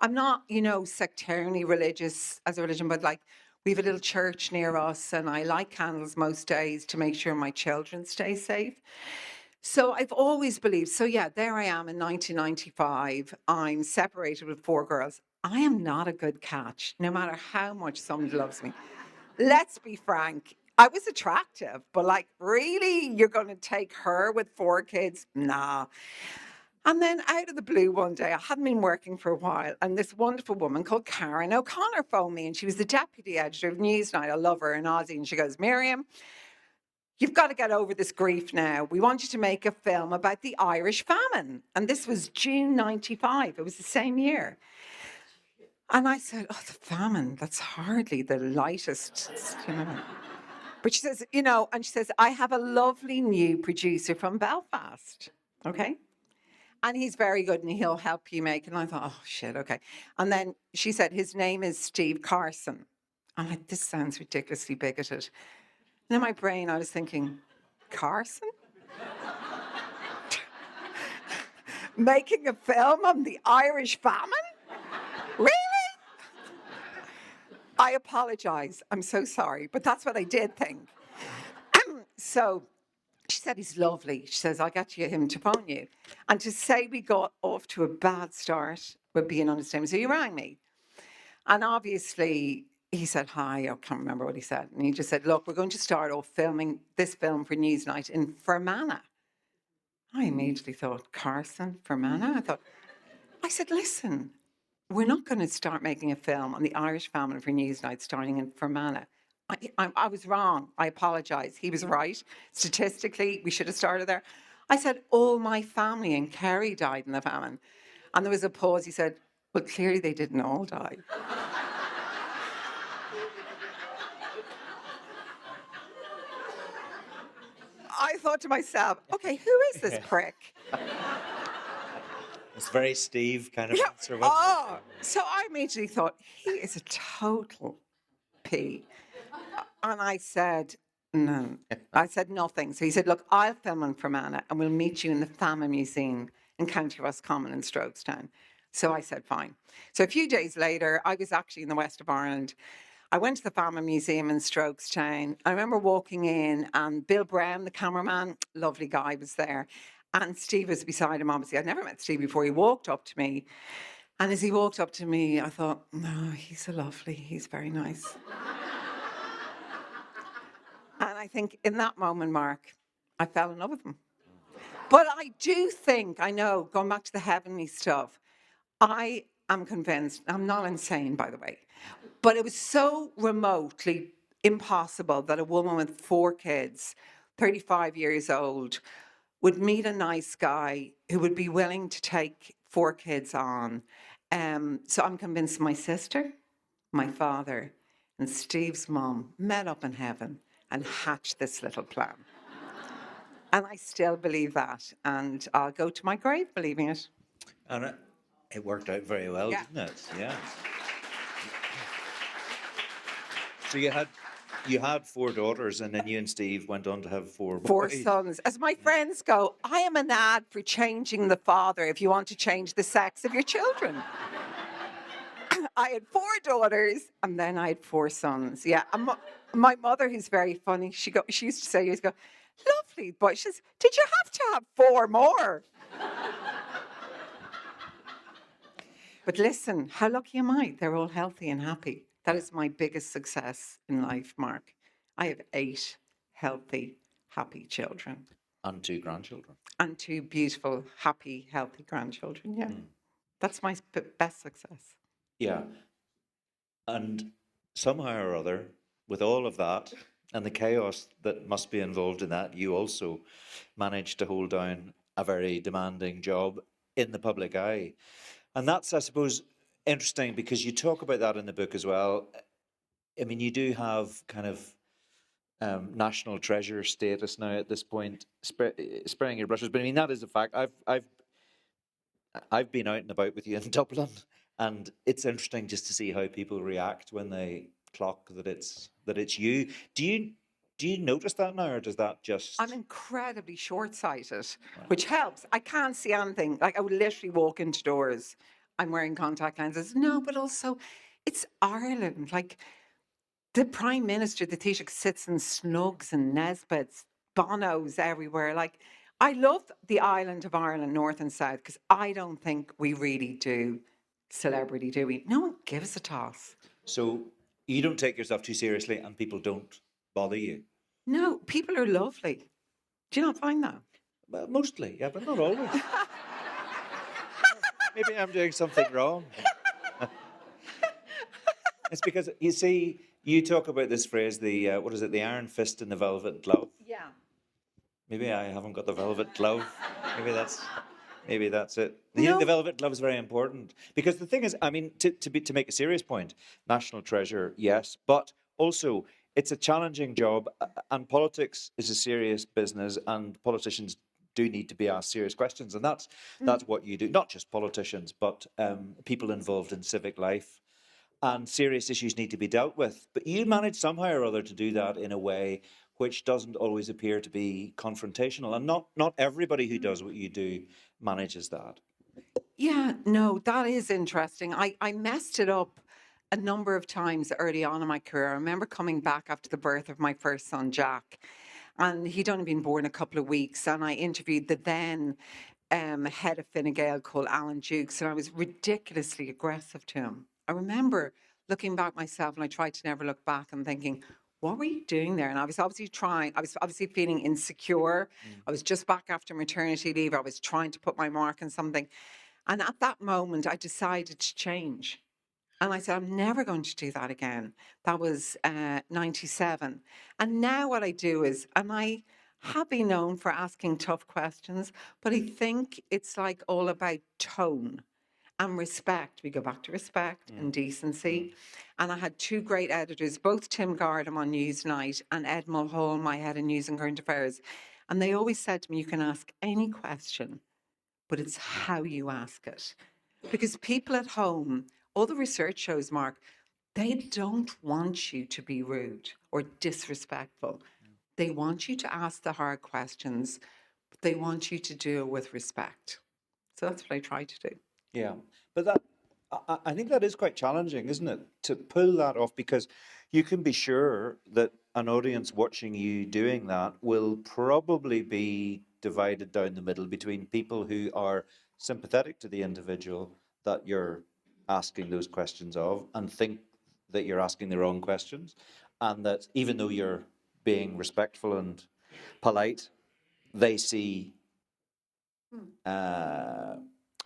I'm not, sectarianly religious as a religion, but like, we have a little church near us, and I light candles most days to make sure my children stay safe. So I've always believed, so yeah, there I am in 1995. I'm separated with 4 girls. I am not a good catch, no matter how much somebody loves me. Let's be frank. I was attractive, but like, really? You're going to take her with 4 kids? Nah. And then out of the blue one day, I hadn't been working for a while, and this wonderful woman called Karen O'Connor phoned me, and she was the deputy editor of Newsnight. I love her in Aussie. And she goes, Miriam, you've got to get over this grief now. We want you to make a film about the Irish famine. And this was June 95. It was the same year. And I said, oh, the famine, that's hardly the lightest, you know. But she says, you know, and she says, I have a lovely new producer from Belfast. Okay. And he's very good and he'll help you make it. And I thought, oh, shit, okay. And then she said, his name is Steve Carson. I'm like, this sounds ridiculously bigoted. And in my brain, I was thinking, Carson? Making a film on the Irish famine? Really? I apologize. I'm so sorry. But that's what I did think. So she said, he's lovely. She says, I'll get you him to phone you. And to say we got off to a bad start would be an understatement. So he rang me. And obviously, he said, hi. I can't remember what he said. And he just said, look, we're going to start off filming this film for Newsnight in Fermanagh. I immediately thought, Carson, Fermanagh? I said, listen, we're not going to start making a film on the Irish famine for Newsnight starting in Fermanagh. I was wrong. I apologise. He was right. Statistically, we should have started there. I said, all my family in Kerry died in the famine. And there was a pause. He said, well, clearly they didn't all die. I thought to myself, okay, who is this prick? It's very Steve kind of answer. Oh, so I immediately thought, he is a total P. And I said, no. I said nothing. So he said, look, I'll film in Fermanagh and we'll meet you in the Famine Museum in County Roscommon in Strokestown. So I said, fine. So a few days later, I was actually in the west of Ireland. I went to the Famine Museum in Strokestown. I remember walking in and Bill Brown, the cameraman, lovely guy, was there. And Steve was beside him, obviously. I'd never met Steve before. He walked up to me. And as he walked up to me, I thought, no, he's so lovely. He's very nice. And I think in that moment, Mark, I fell in love with him. But I do think, I know, going back to the heavenly stuff, I am convinced, I'm not insane, by the way, but it was so remotely impossible that a woman with 4 kids, 35 years old, would meet a nice guy who would be willing to take 4 kids on. So I'm convinced my sister, my father, and Steve's mom met up in heaven and hatched this little plan. And I still believe that. And I'll go to my grave believing it. And it worked out very well, didn't it? Yeah. So you had 4 daughters, and then you and Steve went on to have 4 boys. 4 sons. As my friends go, I am an ad for changing the father if you want to change the sex of your children. I had 4 daughters, and then I had 4 sons. Yeah. And my mother, who's very funny, she used to say, lovely boy. She says, did you have to have 4 more? But listen, how lucky am I? They're all healthy and happy. That is my biggest success in life, Mark. I have 8 healthy, happy children. And 2 grandchildren. And 2 beautiful, happy, healthy grandchildren, yeah. That's my best success. Yeah. And somehow or other, with all of that and the chaos that must be involved in that, you also managed to hold down a very demanding job in the public eye. And that's, I suppose, interesting because you talk about that in the book as well. I mean, you do have kind of national treasure status now at this point, spraying your brushes. But I mean, that is a fact. I've been out and about with you in Dublin, and it's interesting just to see how people react when they clock that it's you. Do you notice that now, or does that just? I'm incredibly short-sighted, which helps. I can't see anything. Like I would literally walk into doors. I'm wearing contact lenses. No, but also, it's Ireland. Like the Prime Minister, the Taoiseach, sits in Snugs and Nesbits, Bonos everywhere. Like I love the island of Ireland, North and South, because I don't think we really do celebrity, do we? No one gives a toss. So you don't take yourself too seriously, and people don't bother you. No, people are lovely. Do you not find that? Well, mostly, yeah, but not always. Maybe I'm doing something wrong. It's because you see, you talk about this phrase, the what is it, the iron fist and the velvet glove. Yeah. Maybe I haven't got the velvet glove. Maybe that's it. You No. think the velvet glove is very important because the thing is, I mean, to make a serious point, national treasure, yes, but also it's a challenging job, and politics is a serious business, and politicians do need to be asked serious questions, and that's what you do. Not just politicians, but people involved in civic life. And serious issues need to be dealt with. But you manage somehow or other to do that in a way which doesn't always appear to be confrontational. And not everybody who does what you do manages that. Yeah, no, that is interesting. I messed it up a number of times early on in my career. I remember coming back after the birth of my first son, Jack, and he'd only been born a couple of weeks, and I interviewed the then head of Fine Gael called Alan Dukes, and I was ridiculously aggressive to him. I remember looking back myself, and I tried to never look back and thinking, what were you doing there? And I was obviously feeling insecure. I was just back after maternity leave. I was trying to put my mark on something. And at that moment, I decided to change. And I said, I'm never going to do that again. That was 97. And now what I do is, and I have been known for asking tough questions, but I think it's like all about tone and respect. We go back to respect and decency. And I had two great editors, both Tim Gardam on Newsnight and Ed Mulhall, my head of news and current affairs. And they always said to me, you can ask any question, but it's how you ask it. Because people at home, all the research shows, Mark, they don't want you to be rude or disrespectful. They want you to ask the hard questions, but they want you to do it with respect. So that's what I try to do. Yeah. But that I think that is quite challenging, isn't it? To pull that off, because you can be sure that an audience watching you doing that will probably be divided down the middle between people who are sympathetic to the individual that you're asking those questions of and think that you're asking the wrong questions, and that even though you're being respectful and polite, they see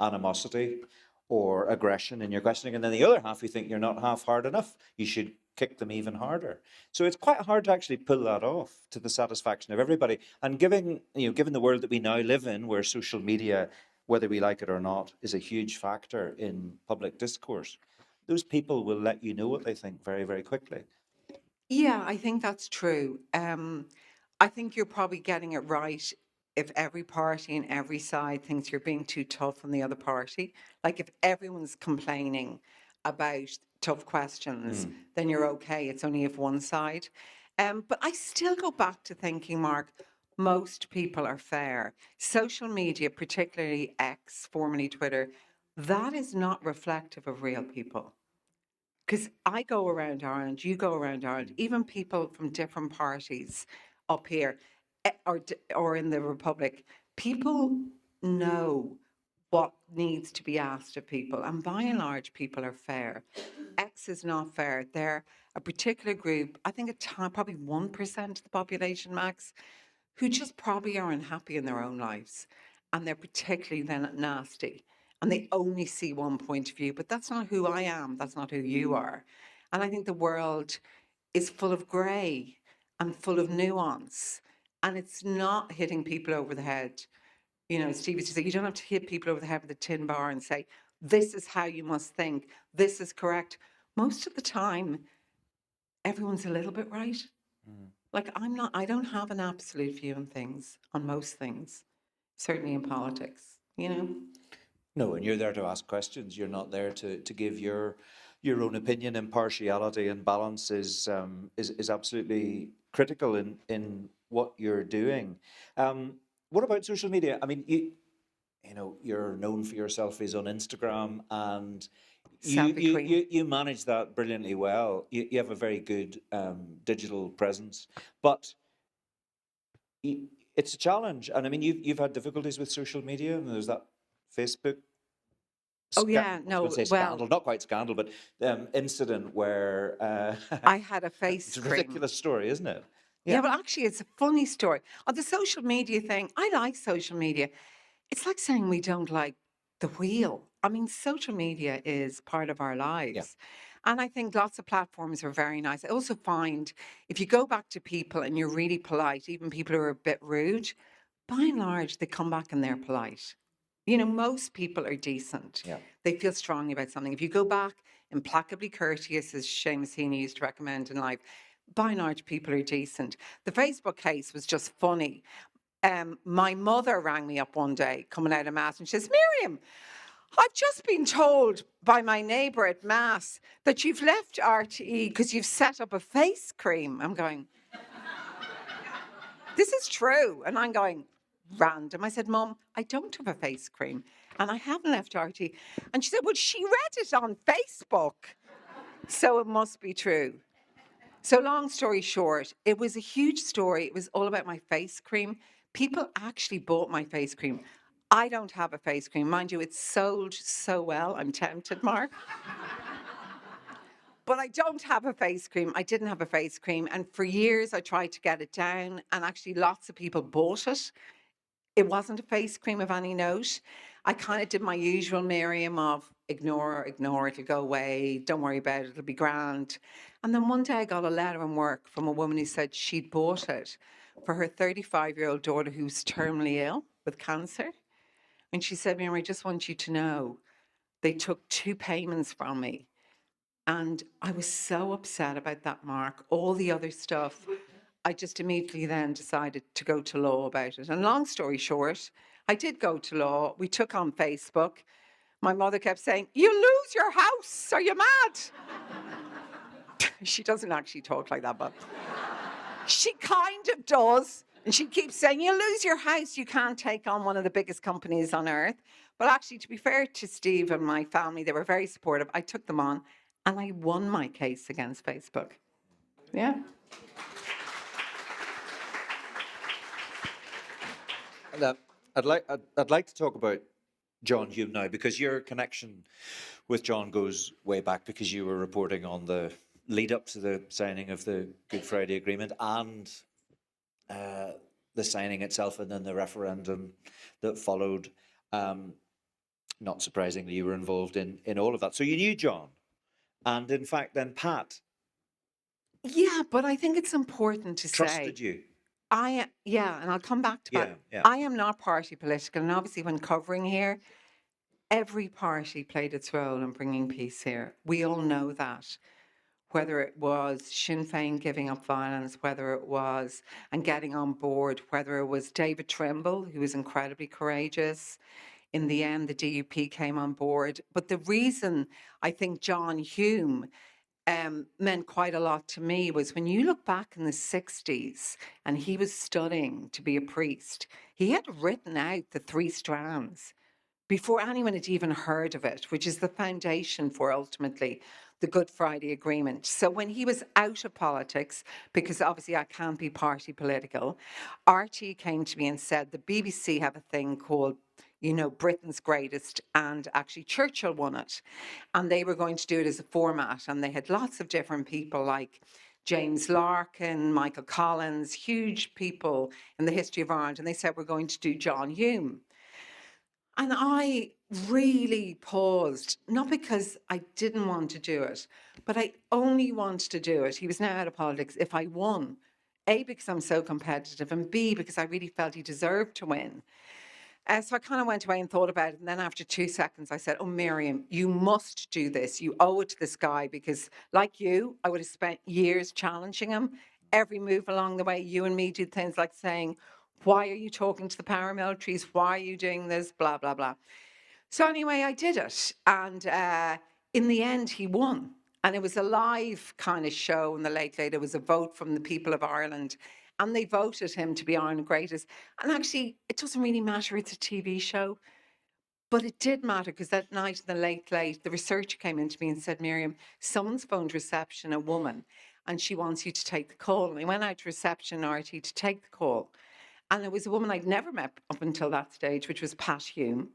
animosity or aggression in your questioning, and then the other half who think you're not half hard enough, you should kick them even harder. So it's quite hard to actually pull that off to the satisfaction of everybody. And given the world that we now live in, where social media, whether we like it or not, is a huge factor in public discourse, those people will let you know what they think very, very quickly. Yeah, I think that's true. I think you're probably getting it right if every party and every side thinks you're being too tough on the other party. Like if everyone's complaining about tough questions, then you're okay. It's only if one side. But I still go back to thinking, Mark, most people are fair. Social media, particularly X, formerly Twitter, that is not reflective of real people. Because I go around Ireland, you go around Ireland, even people from different parties up here or in the Republic, people know what needs to be asked of people. And by and large, people are fair. X is not fair. They're a particular group, I think probably 1% of the population max, who just probably are unhappy in their own lives. And they're particularly then nasty. And they only see one point of view, but that's not who I am. That's not who you are. And I think the world is full of grey and full of nuance. And it's not hitting people over the head. You know, Steve used to say, you don't have to hit people over the head with a tin bar and say, this is how you must think. This is correct. Most of the time, everyone's a little bit right. Like I don't have an absolute view on things, on most things, certainly in politics, you know? No, and you're there to ask questions. You're not there to give your own opinion. Impartiality and balance is absolutely critical in what you're doing. What about social media? I mean, you're known for your selfies on Instagram, and Selfie queen. you manage that brilliantly well. You have a very good digital presence, but it's a challenge. And I mean, you've had difficulties with social media, and there's that Facebook. Oh, yeah, I was no, going to say well, scandal, not quite scandal, but incident where I had a face it's a cream. ridiculous story, isn't it? Yeah, well, actually, it's a funny story. On the social media thing, I like social media. It's like saying we don't like the wheel. I mean, social media is part of our lives. And I think lots of platforms are very nice. I also find if you go back to people and you're really polite, even people who are a bit rude, by and large, they come back and they're polite. You know, most people are decent. Yeah. They feel strongly about something. If you go back, implacably courteous, as Seamus Heaney used to recommend in life, by and large, people are decent. The Facebook case was just funny. My mother rang me up one day coming out of Mass and she says, Miriam, I've just been told by my neighbour at Mass that you've left RTE because you've set up a face cream. I'm going, this is true. And I'm going, random. I said, Mum, I don't have a face cream and I haven't left RTE. And she said, well, she read it on Facebook. So it must be true. So long story short, it was a huge story. It was all about my face cream. People actually bought my face cream. I don't have a face cream. Mind you, it's sold so well. I'm tempted, Mark. But I don't have a face cream. I didn't have a face cream. And for years, I tried to get it down. And actually, lots of people bought it. It wasn't a face cream of any note. I kind of did my usual Miriam of ignore, it'll go away, don't worry about it, it'll be grand. And then one day I got a letter in work from a woman who said she'd bought it for her 35-year-old daughter who's terminally ill with cancer. And she said, Miriam, I just want you to know they took 2 payments from me. And I was so upset about that, Mark. All the other stuff, I just immediately then decided to go to law about it. And long story short, I did go to law. We took on Facebook. My mother kept saying, you lose your house. Are you mad? She doesn't actually talk like that, but she kind of does. And she keeps saying, you lose your house. You can't take on one of the biggest companies on earth. But actually, to be fair to Steve and my family, they were very supportive. I took them on and I won my case against Facebook. Yeah. And, I'd like to talk about John Hume now, because your connection with John goes way back, because you were reporting on the lead up to the signing of the Good Friday Agreement and the signing itself, and then the referendum that followed. Not surprisingly, you were involved in all of that. So you knew John, and in fact, then Pat Yeah, but I think it's important to trusted say, you. and I'll come back to that. Yeah. I am not party political, and obviously when covering here, every party played its role in bringing peace here. We all know that. Whether it was Sinn Féin giving up violence, whether it was, and getting on board, whether it was David Trimble, who was incredibly courageous. In the end, the DUP came on board. But the reason I think John Hume meant quite a lot to me was when you look back in the 60s and he was studying to be a priest, he had written out the 3 strands before anyone had even heard of it, which is the foundation for ultimately the Good Friday Agreement. So when he was out of politics, because obviously I can't be party political, RT came to me and said the BBC have a thing called, you know, Britain's Greatest, and actually Churchill won it. And they were going to do it as a format. And they had lots of different people like James Larkin, Michael Collins, huge people in the history of Ireland. And they said, we're going to do John Hume. And I really paused, not because I didn't want to do it, but I only wanted to do it. He was now out of politics if I won. A, because I'm so competitive, and B, because I really felt he deserved to win. So I kind of went away and thought about it. And then after 2 seconds, I said, oh, Miriam, you must do this. You owe it to this guy, because like you, I would have spent years challenging him. Every move along the way, you and me did things like saying, why are you talking to the paramilitaries? Why are you doing this? Blah, blah, blah. So anyway, I did it. And in the end, he won. And it was a live kind of show in the Late Late. It was a vote from the people of Ireland. And they voted him to be Ireland's greatest. And actually, it doesn't really matter. It's a TV show. But it did matter, because that night in the Late Late, the researcher came into me and said, Miriam, someone's phoned reception, a woman, and she wants you to take the call. And I went out to reception, RT, to take the call. And it was a woman I'd never met up until that stage, which was Pat Hume.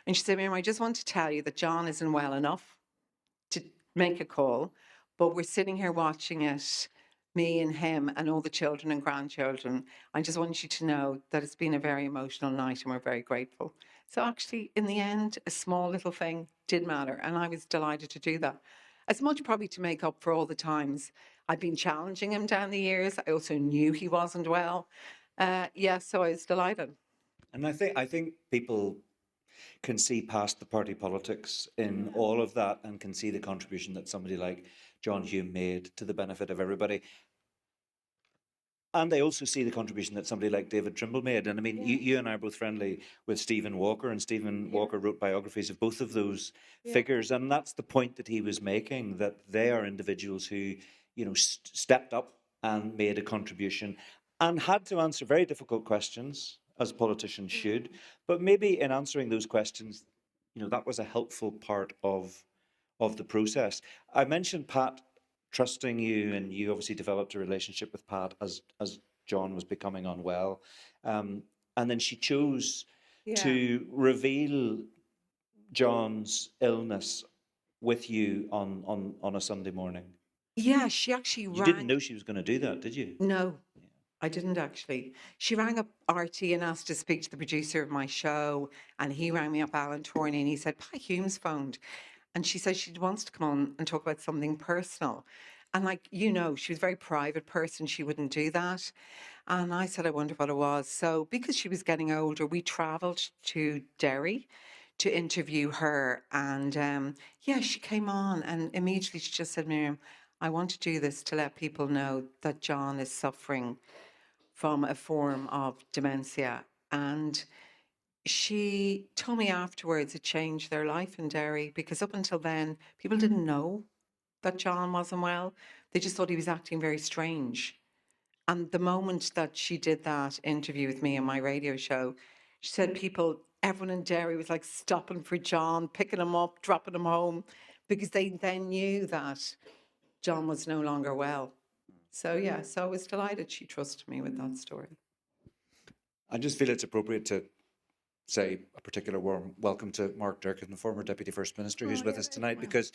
And she said, Miriam, I just want to tell you that John isn't well enough to make a call, but we're sitting here watching it, me and him and all the children and grandchildren. I just want you to know that it's been a very emotional night and we're very grateful. So actually, in the end, a small little thing did matter. And I was delighted to do that. As much probably to make up for all the times I've been challenging him down the years. I also knew he wasn't well. So I was delighted. And I think people can see past the party politics in all of that and can see the contribution that somebody like John Hume made to the benefit of everybody. And they also see the contribution that somebody like David Trimble made. And I mean, you and I are both friendly with Stephen Walker, and Stephen Walker wrote biographies of both of those figures. And that's the point that he was making, that they are individuals who, stepped up and made a contribution and had to answer very difficult questions, as politicians should. But maybe in answering those questions, that was a helpful part of the process. I mentioned Pat trusting you, and you obviously developed a relationship with Pat as John was becoming unwell, and then she chose to reveal John's illness with you on a Sunday morning. Yeah, she actually You didn't know she was going to do that, did you? No, I didn't actually. She rang up RT and asked to speak to the producer of my show, and he rang me up, Alan Torney, and he said, Pat Hume's phoned. And she said she wants to come on and talk about something personal. And she was a very private person. She wouldn't do that. And I said, I wonder what it was. So because she was getting older, we travelled to Derry to interview her. And she came on and immediately she just said, Miriam, I want to do this to let people know that John is suffering from a form of dementia. And she told me afterwards it changed their life in Derry, because up until then, people didn't know that John wasn't well. They just thought he was acting very strange. And the moment that she did that interview with me on my radio show, she said everyone in Derry was like stopping for John, picking him up, dropping him home, because they then knew that John was no longer well. So I was delighted she trusted me with that story. I just feel it's appropriate to say a particular warm welcome to Mark Durkan, the former Deputy First Minister, who's with us tonight, because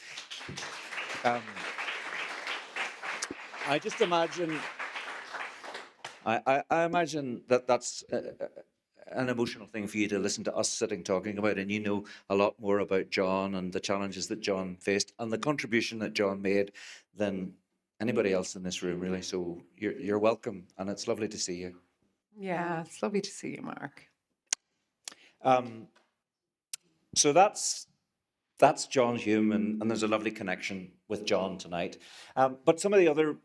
I just imagine, I imagine that that's an emotional thing for you to listen to us sitting talking about, and you know a lot more about John and the challenges that John faced and the contribution that John made than anybody else in this room, really. So you're welcome, and it's lovely to see you. Yeah, it's lovely to see you, Mark. So that's John Hume, and there's a lovely connection with John tonight. But some of the other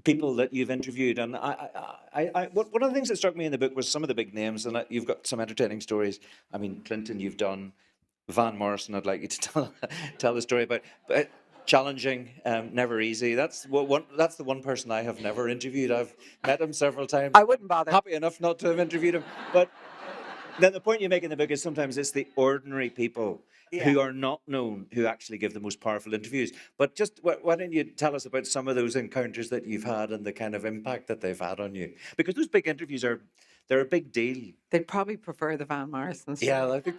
people that you've interviewed, and one of the things that struck me in the book was some of the big names, and you've got some entertaining stories. I mean, Clinton, you've done. Van Morrison, I'd like you to tell the story about. But challenging, never easy. That's the one person I have never interviewed. I've met him several times. I wouldn't bother. Happy enough not to have interviewed him, but. Then the point you make in the book is sometimes it's the ordinary people who are not known who actually give the most powerful interviews. But just why don't you tell us about some of those encounters that you've had and the kind of impact that they've had on you? Because those big interviews they're a big deal. They'd probably prefer the Van Morrison story. Yeah, I think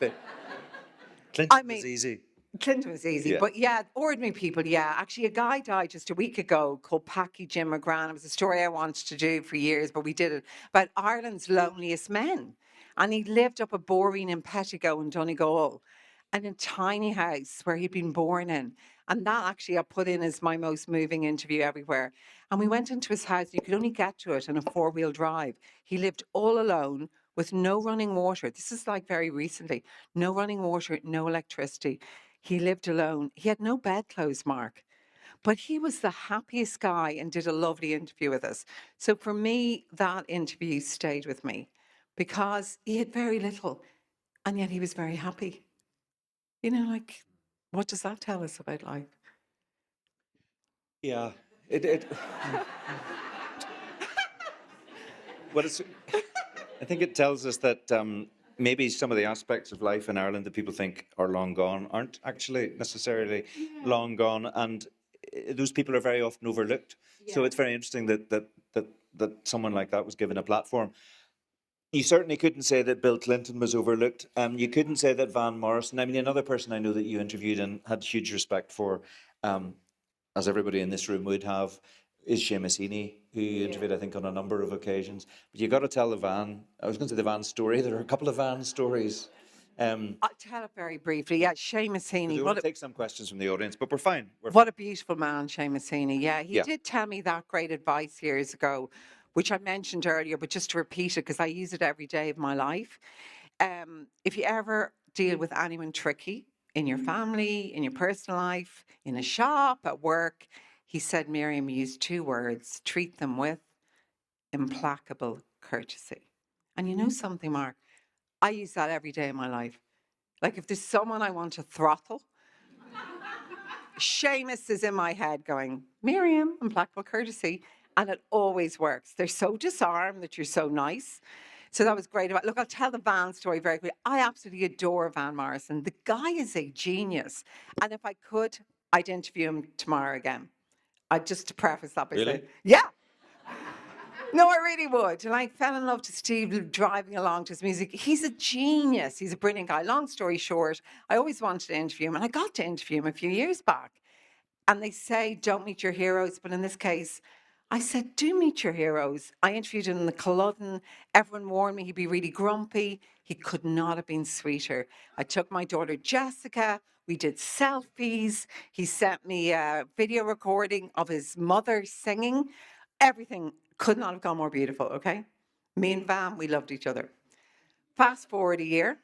Clinton was easy. Clinton was easy, but ordinary people, Actually, a guy died just a week ago called Packy Jim McGran. It was a story I wanted to do for years, but we did it, about Ireland's loneliest men. And he lived up a boreen in Pettigo in Donegal, in a tiny house where he'd been born in. And that actually I put in as my most moving interview everywhere. And we went into his house. You could only get to it in a 4-wheel drive. He lived all alone with no running water. This is like very recently. No running water, no electricity. He lived alone. He had no bedclothes, Mark. But he was the happiest guy and did a lovely interview with us. So for me, that interview stayed with me, because he had very little, and yet he was very happy. What does that tell us about life? Yeah, I think it tells us that maybe some of the aspects of life in Ireland that people think are long gone aren't actually necessarily long gone, and those people are very often overlooked. So it's very interesting that someone like that was given a platform. You certainly couldn't say that Bill Clinton was overlooked. You couldn't say that Van Morrison. I mean, another person I know that you interviewed and had huge respect for, as everybody in this room would have, is Seamus Heaney, who you interviewed, I think, on a number of occasions. But you got to tell the Van. I was going to say the Van story. There are a couple of Van stories. I'll tell it very briefly. Yeah, Seamus Heaney. We'll take some questions from the audience, but we're fine. What a beautiful man, Seamus Heaney. Yeah, he Yeah. did tell me that great advice years ago, which I mentioned earlier, but just to repeat it because I use it every day of my life. If you ever deal with anyone tricky in your family, in your personal life, in a shop, at work, he said, Miriam, use 2 words, treat them with implacable courtesy. And you know something, Mark? I use that every day in my life. Like if there's someone I want to throttle, Seamus is in my head going, Miriam, implacable courtesy. And it always works. They're so disarmed that you're so nice. So that was great. Look, I'll tell the Van story very quickly. I absolutely adore Van Morrison. The guy is a genius. And if I could, I'd interview him tomorrow again. Just to preface that by saying, yeah. No, I really would. And I fell in love to Steve driving along to his music. He's a genius. He's a brilliant guy. Long story short, I always wanted to interview him. And I got to interview him a few years back. And they say, don't meet your heroes. But in this case, I said, do meet your heroes. I interviewed him in the Culloden. Everyone warned me he'd be really grumpy. He could not have been sweeter. I took my daughter, Jessica. We did selfies. He sent me a video recording of his mother singing. Everything could not have gone more beautiful, okay? Me and Van, we loved each other. Fast forward a year.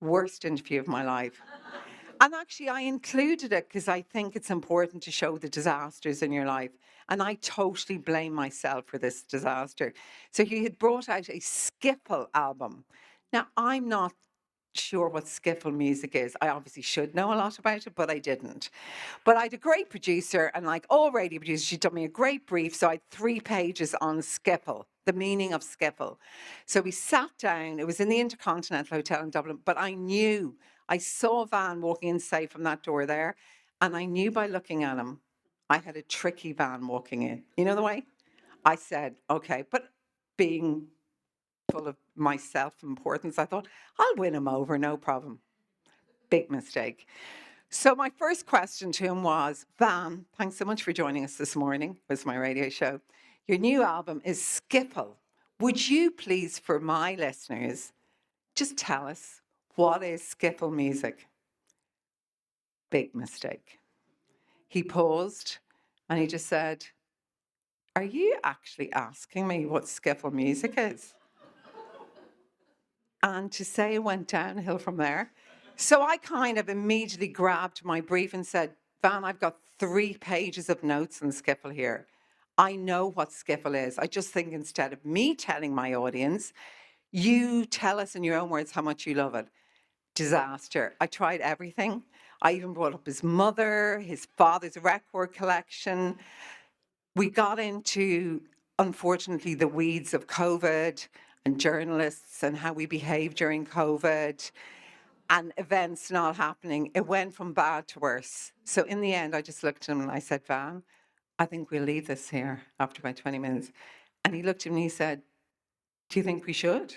Worst interview of my life. And actually, I included it because I think it's important to show the disasters in your life. And I totally blame myself for this disaster. So he had brought out a skiffle album. Now, I'm not sure what skiffle music is. I obviously should know a lot about it, but I didn't. But I had a great producer, and like all radio producers, she'd done me a great brief. So I had 3 pages on skiffle, the meaning of skiffle. So we sat down. It was in the Intercontinental Hotel in Dublin, but I saw Van walking inside from that door there, and I knew by looking at him, I had a tricky Van walking in. You know the way? I said, okay, but being full of my self-importance, I thought, I'll win him over, no problem. Big mistake. So my first question to him was, Van, thanks so much for joining us this morning. It was my radio show. Your new album is Skiffle. Would you please, for my listeners, just tell us what is skiffle music? Big mistake. He paused and he just said, are you actually asking me what skiffle music is? And to say it went downhill from there. So I kind of immediately grabbed my brief and said, Van, I've got 3 pages of notes on skiffle here. I know what skiffle is. I just think instead of me telling my audience, you tell us in your own words how much you love it. Disaster. I tried everything. I even brought up his mother, his father's record collection. We got into, unfortunately, the weeds of COVID and journalists and how we behave during COVID and events not happening. It went from bad to worse. So in the end, I just looked at him and I said, Van, I think we'll leave this here after about 20 minutes. And he looked at me and he said, do you think we should?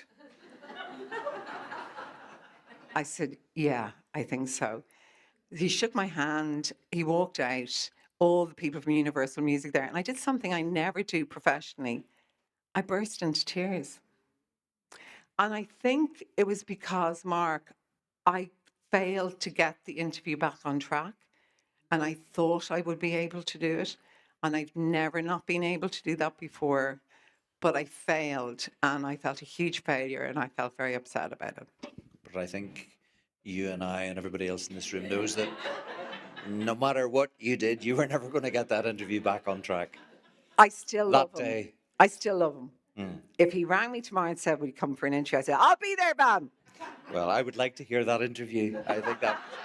I said, yeah, I think so. He shook my hand. He walked out. All the people from Universal Music there. And I did something I never do professionally. I burst into tears. And I think it was because, Mark, I failed to get the interview back on track. And I thought I would be able to do it. And I've never not been able to do that before. But I failed. And I felt a huge failure. And I felt very upset about it. But I think you and I and everybody else in this room knows that no matter what you did, you were never going to get that interview back on track. I still love him. That day. I still love him. If he rang me tomorrow and said, would you come for an interview? I said, I'll be there, Van. Well, I would like to hear that interview. I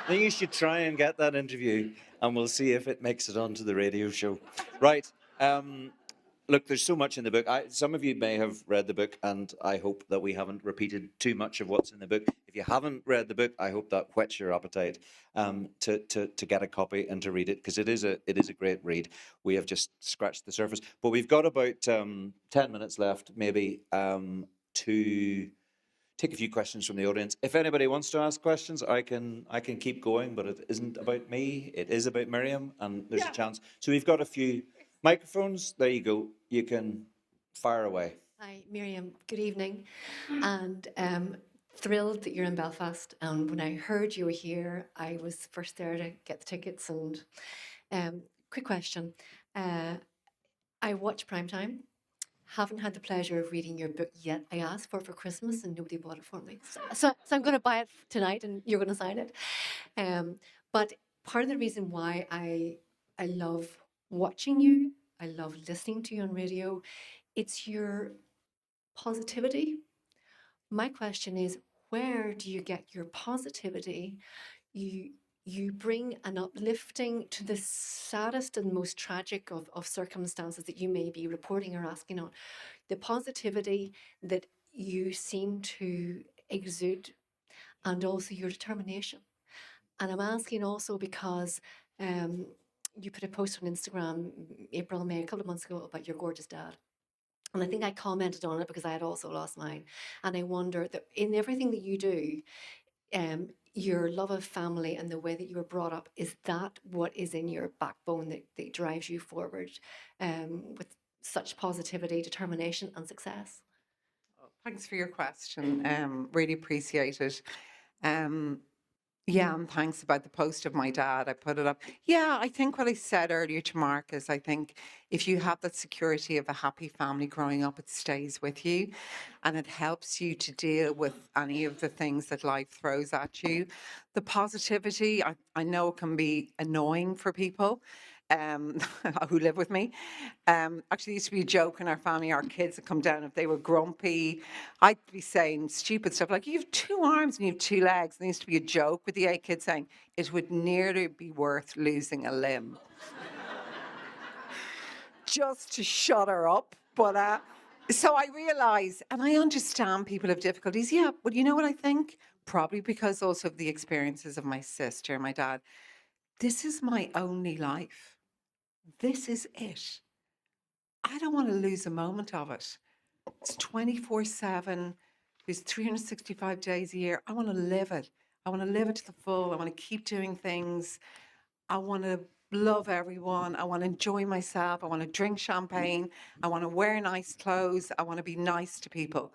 think you should try and get that interview, and we'll see if it makes it onto the radio show. Right. Look, there's so much in the book. Some of you may have read the book, and I hope that we haven't repeated too much of what's in the book. If you haven't read the book, I hope that whets your appetite to get a copy and to read it, because it is a great read. We have just scratched the surface, but we've got about 10 minutes left, maybe. to take a few questions from the audience. If anybody wants to ask questions, I can keep going, but it isn't about me. It is about Miriam, and there's a chance. So we've got a few microphones. There you go. You can fire away. Hi, Miriam. Good evening. And thrilled that you're in Belfast. And when I heard you were here, I was first there to get the tickets. And quick question. I watch Primetime. Haven't had the pleasure of reading your book yet. I asked for it for Christmas and nobody bought it for me. So I'm going to buy it tonight and you're going to sign it. But part of the reason why I love watching you, I love listening to you on radio, it's your positivity. My question is, where do you get your positivity? You bring an uplifting to the saddest and most tragic of circumstances that you may be reporting or asking on. The positivity that you seem to exude, and also your determination. And I'm asking also because you put a post on Instagram, April, May, a couple of months ago about your gorgeous dad. And I think I commented on it because I had also lost mine. And I wonder that in everything that you do, your love of family and the way that you were brought up, is that what is in your backbone that drives you forward with such positivity, determination and success? Thanks for your question. Really appreciate it. Yeah, and thanks about the post of my dad. I put it up. Yeah, I think what I said earlier to Mark is I think if you have that security of a happy family growing up, it stays with you and it helps you to deal with any of the things that life throws at you. The positivity, I know it can be annoying for people who live with me. Actually, it used to be a joke in our family. Our kids would come down if they were grumpy. I'd be saying stupid stuff like, "You have 2 arms and you have 2 legs." And there used to be a joke with the 8 kids saying, "It would nearly be worth losing a limb." Just to shut her up. But so I realise, and I understand people have difficulties. Yeah, but you know what I think? Probably because also of the experiences of my sister and my dad. This is my only life. This is it. I don't want to lose a moment of it. It's 24/7. There's 365 days a year. I want to live it. I want to live it to the full. I want to keep doing things. I want to love everyone. I want to enjoy myself. I want to drink champagne. I want to wear nice clothes. I want to be nice to people.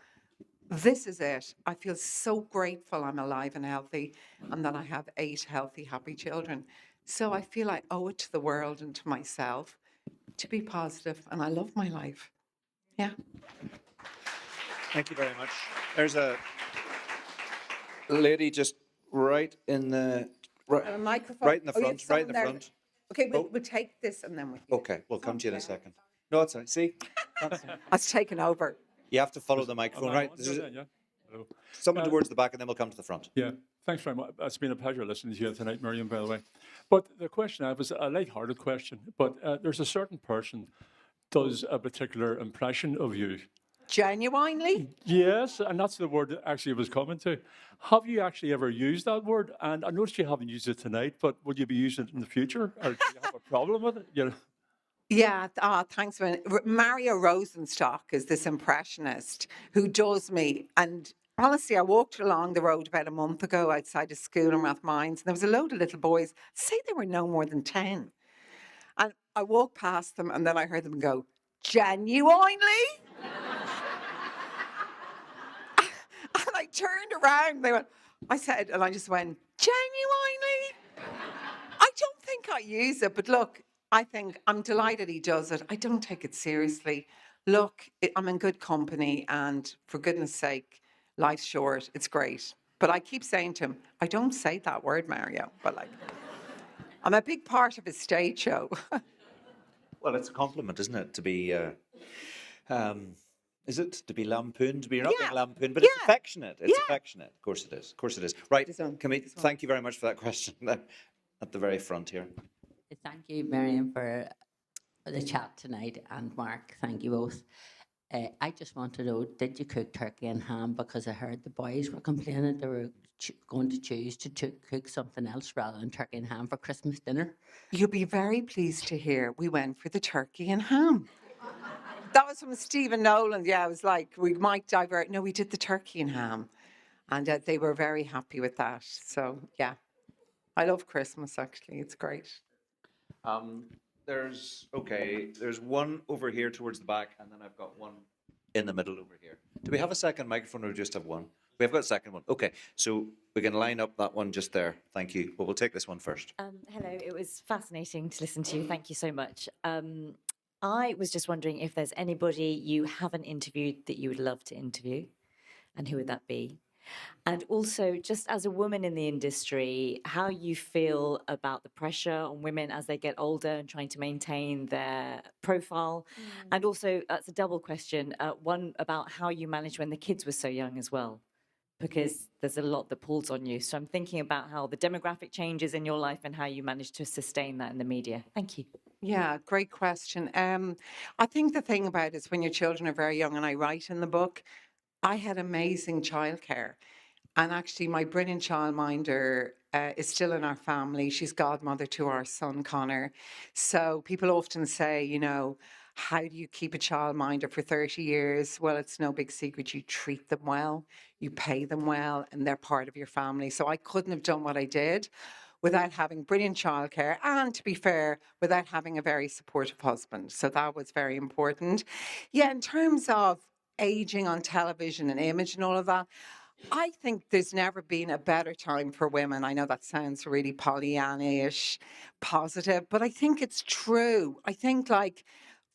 This is it. I feel so grateful I'm alive and healthy and that I have 8 healthy, happy children. So I feel I owe it to the world and to myself to be positive, and I love my life. Yeah. Thank you very much. There's a lady just right in the A microphone. right in the Oh, you have front, right in someone the there. front. Okay, Oh. we'll take this and then we can. Okay, we'll come to you in a second. No, it's all right. See, That's taken over. you have to follow the microphone, right? Hello. Someone towards the back, and then we'll come to the front. Yeah, thanks very much. It's been a pleasure listening to you tonight, Miriam, by the way. But the question I have is a light-hearted question, but there's a certain person does a particular impression of you. Genuinely? Yes, and that's the word that actually I was coming to. Have you actually ever used that word? And I noticed you haven't used it tonight, but will you be using it in the future? Or do you have a problem with it? You know? Yeah, thanks. Mario Rosenstock is this impressionist who does me. And honestly, I walked along the road about a month ago outside a school in Rathmines, and there was a load of little boys, say they were no more than 10. And I walked past them, and then I heard them go, "Genuinely?" And I turned around, they went, I said, and I just went, "Genuinely?" I don't think I use it, but look, I think I'm delighted he does it. I don't take it seriously. Look, I'm in good company, and for goodness sake, life's short. It's great. But I keep saying to him, I don't say that word, Mario, but like, I'm a big part of his stage show. Well, it's a compliment, isn't it, to be? Is it to be lampooned? To be not being Yeah. lampooned, but it's Yeah. affectionate. It's Yeah. affectionate. Of course it is. Of course it is. Right. This one, Can we? this one. Thank you very much for that question. At the very front here. Thank you, Miriam, for the chat tonight, and Mark, thank you both. I just want to know, did you cook turkey and ham? Because I heard the boys were complaining they were going to choose to cook something else rather than turkey and ham for Christmas dinner. You'll be very pleased to hear we went for the turkey and ham. That was from Stephen Nolan. Yeah, it was like, we might divert. No, we did the turkey and ham. And they were very happy with that. So, yeah. I love Christmas, actually. It's great. There's one over here towards the back, and then I've got one in the middle over here. Do we have a second microphone, or just have one? We've got a second one. Okay, so we can line up that one just there. Thank you. But we'll take this one first. Hello, it was fascinating to listen to you. Thank you so much. I was just wondering if there's anybody you haven't interviewed that you would love to interview, and who would that be? And also, just as a woman in the industry, how you feel about the pressure on women as they get older and trying to maintain their profile. And also, that's a double question. One about how you managed when the kids were so young as well, because there's a lot that pulls on you. So I'm thinking about how the demographic changes in your life and how you manage to sustain that in the media. Thank you. Yeah, great question. I think the thing about it is when your children are very young, and I write in the book, I had amazing childcare. And actually, my brilliant childminder is still in our family. She's godmother to our son, Connor. So people often say, you know, how do you keep a childminder for 30 years? Well, it's no big secret. You treat them well, you pay them well, and they're part of your family. So I couldn't have done what I did without having brilliant childcare, and to be fair, without having a very supportive husband. So that was very important. Yeah, in terms of aging on television and image and all of that, I think there's never been a better time for women. I know that sounds really Pollyanna-ish positive, but I think it's true. I think like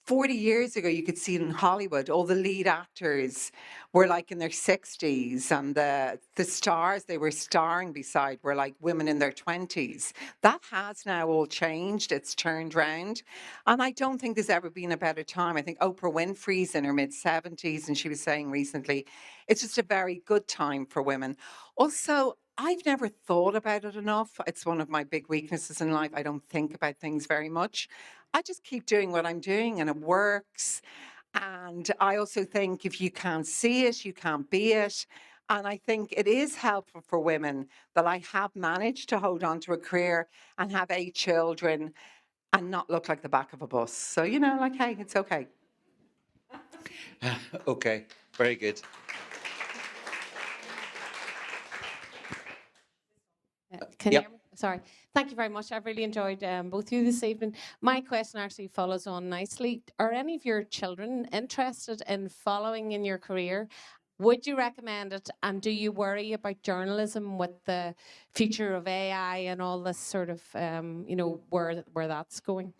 40 years ago, you could see in Hollywood, all the lead actors were like in their 60s, and the stars they were starring beside were like women in their 20s. That has now all changed. It's turned round. And I don't think there's ever been a better time. I think Oprah Winfrey's in her mid 70s, and she was saying recently, it's just a very good time for women. Also, I've never thought about it enough. It's one of my big weaknesses in life. I don't think about things very much. I just keep doing what I'm doing and it works. And I also think if you can't see it, you can't be it. And I think it is helpful for women that I have managed to hold on to a career and have 8 children and not look like the back of a bus. So, you know, like, hey, it's okay. Okay, very good. Can you Yep. hear me? Sorry. Thank you very much. I've really enjoyed both of you this evening. My question actually follows on nicely. Are any of your children interested in following in your career? Would you recommend it? And do you worry about journalism with the future of AI and all this sort of, you know, where that's going?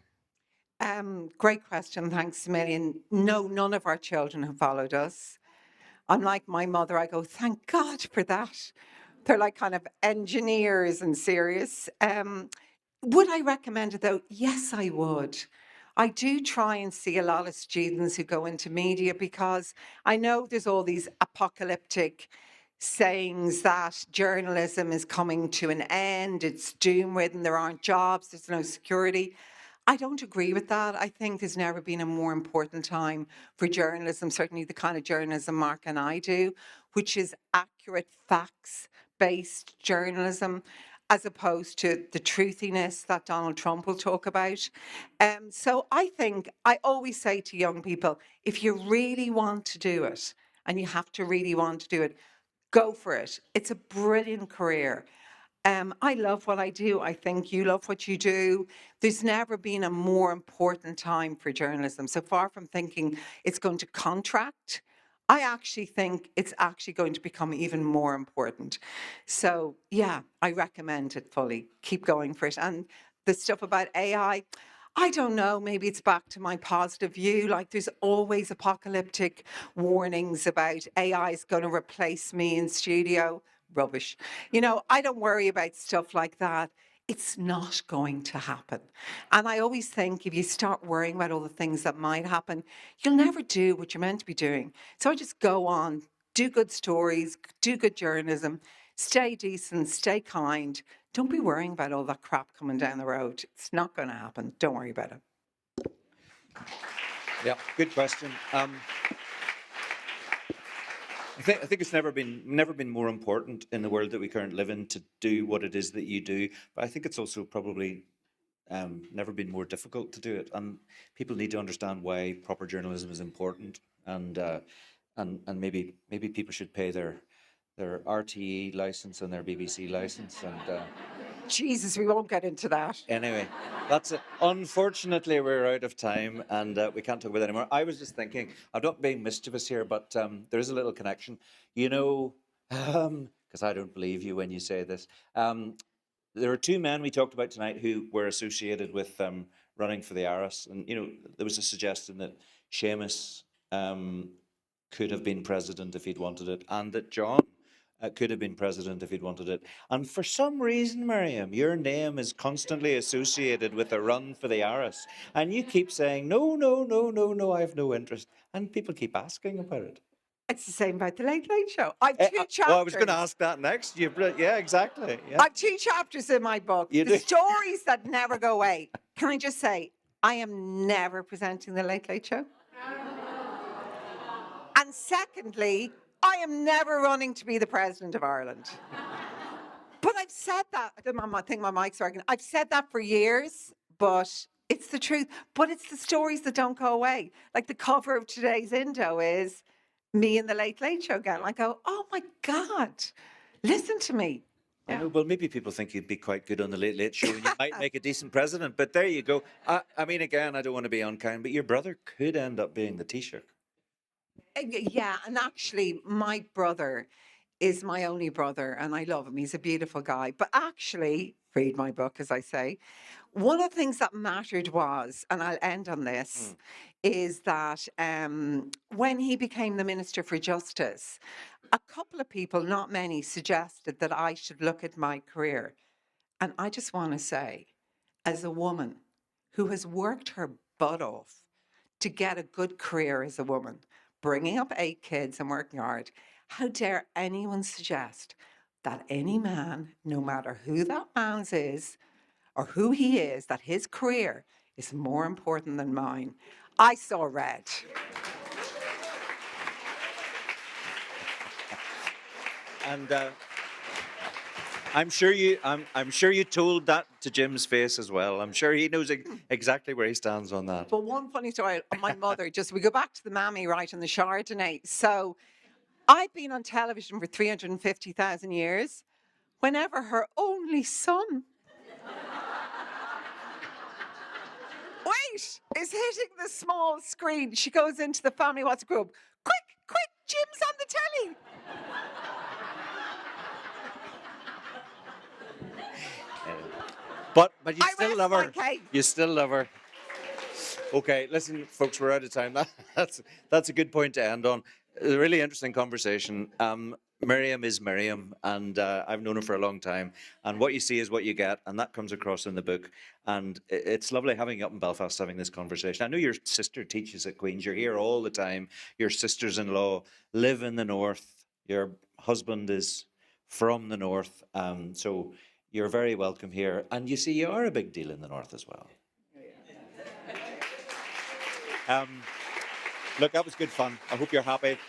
Great question. Thanks a million. No, none of our children have followed us. Unlike my mother, I go, thank God for that. They're like kind of engineers and serious. Would I recommend it though? Yes, I would. I do try and see a lot of students who go into media because I know there's all these apocalyptic sayings that journalism is coming to an end, it's doom-ridden, there aren't jobs, there's no security. I don't agree with that. I think there's never been a more important time for journalism, certainly the kind of journalism Mark and I do, which is accurate facts-based journalism, as opposed to the truthiness that Donald Trump will talk about. So I think, I always say to young people, if you really want to do it, and you have to really want to do it, go for it. It's a brilliant career. I love what I do. I think you love what you do. There's never been a more important time for journalism. So far from thinking it's going to contract, I actually think it's actually going to become even more important. So yeah, I recommend it fully. Keep going for it. And the stuff about AI, I don't know, maybe it's back to my positive view. Like there's always apocalyptic warnings about AI is going to replace me in studio. Rubbish. You know, I don't worry about stuff like that. It's not going to happen. And I always think if you start worrying about all the things that might happen, you'll never do what you're meant to be doing. So I just go on, do good stories, do good journalism, stay decent, stay kind. Don't be worrying about all that crap coming down the road. It's not going to happen. Don't worry about it. Yeah, good question. I think it's never been more important in the world that we currently live in to do what it is that you do. But I think it's also probably never been more difficult to do it. And people need to understand why proper journalism is important, and maybe people should pay their RTE license and their BBC license. And Jesus, we won't get into that. anyway, that's it. Unfortunately, we're out of time, and we can't talk about it anymore. I was just thinking, I'm not being mischievous here, but there is a little connection. You know, because I don't believe you when you say this. There are two men we talked about tonight who were associated with running for the Aras, and you know, there was a suggestion that Seamus could have been president if he'd wanted it, and that John could have been president if he'd wanted it. And for some reason, Miriam, your name is constantly associated with a run for the Aras, and you keep saying no, no, no, no, no, I have no interest, and people keep asking about it. It's the same about the Late Late Show. I've two chapters. Well, I was going to ask that next. Yeah, exactly. Yeah. I've 2 chapters in my book. You The do? stories that never go away. Can I just say, I am never presenting the Late Late Show. And secondly, I am never running to be the president of Ireland. But I've said that. I think my mic's working. I've said that for years, but it's the truth. But it's the stories that don't go away. Like the cover of today's Indo is me and the Late Late Show again. I go, oh my God, listen to me. I know, well, maybe people think you'd be quite good on the Late Late Show and you might make a decent president, but there you go. I mean, again, I don't want to be unkind, but your brother could end up being the Taoiseach. Yeah, and actually, my brother is my only brother, and I love him. He's a beautiful guy. But actually, read my book, as I say. One of the things that mattered was, and I'll end on this, is that when he became the Minister for Justice, a couple of people, not many, suggested that I should look at my career. And I just want to say, as a woman who has worked her butt off to get a good career as a woman, bringing up 8 kids and working hard, how dare anyone suggest that any man, no matter who that man is or who he is, that his career is more important than mine? I saw red. And I'm sure you told that to Jim's face as well. I'm sure he knows exactly where he stands on that. But one funny story, my mother, we go back to the mammy, right, in the Chardonnay. So I've been on television for 350,000 years. Whenever her only son is hitting the small screen, she goes into the family WhatsApp group. Quick, Jim's on the telly. But you I still rest love my her. case. You still love her. Okay, listen, folks, we're out of time. That's a good point to end on. A really interesting conversation. Miriam is Miriam, and I've known her for a long time. And what you see is what you get, and that comes across in the book. And it's lovely having you up in Belfast having this conversation. I know your sister teaches at Queen's. You're here all the time. Your sisters-in-law live in the north. Your husband is from the north. So you're very welcome here. And you see, you are a big deal in the north as well. Look, that was good fun. I hope you're happy.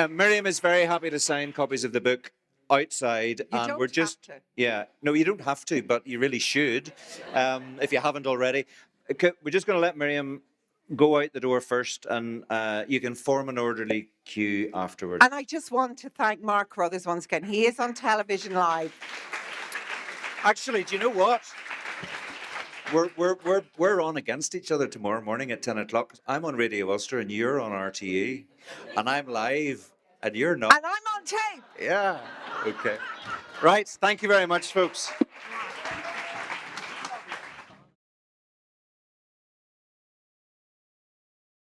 Miriam is very happy to sign copies of the book outside, and we're just have to. yeah. No, you don't have to, but you really should, if you haven't already. We're just going to let Miriam go out the door first, and you can form an orderly queue afterwards. And I just want to thank Mark Carruthers once again. He is on television live. Actually, do you know what? We're on against each other tomorrow morning at 10 o'clock. I'm on Radio Ulster and you're on RTE, and I'm live and you're not. And I'm on tape. Yeah. Okay. Right. Thank you very much, folks.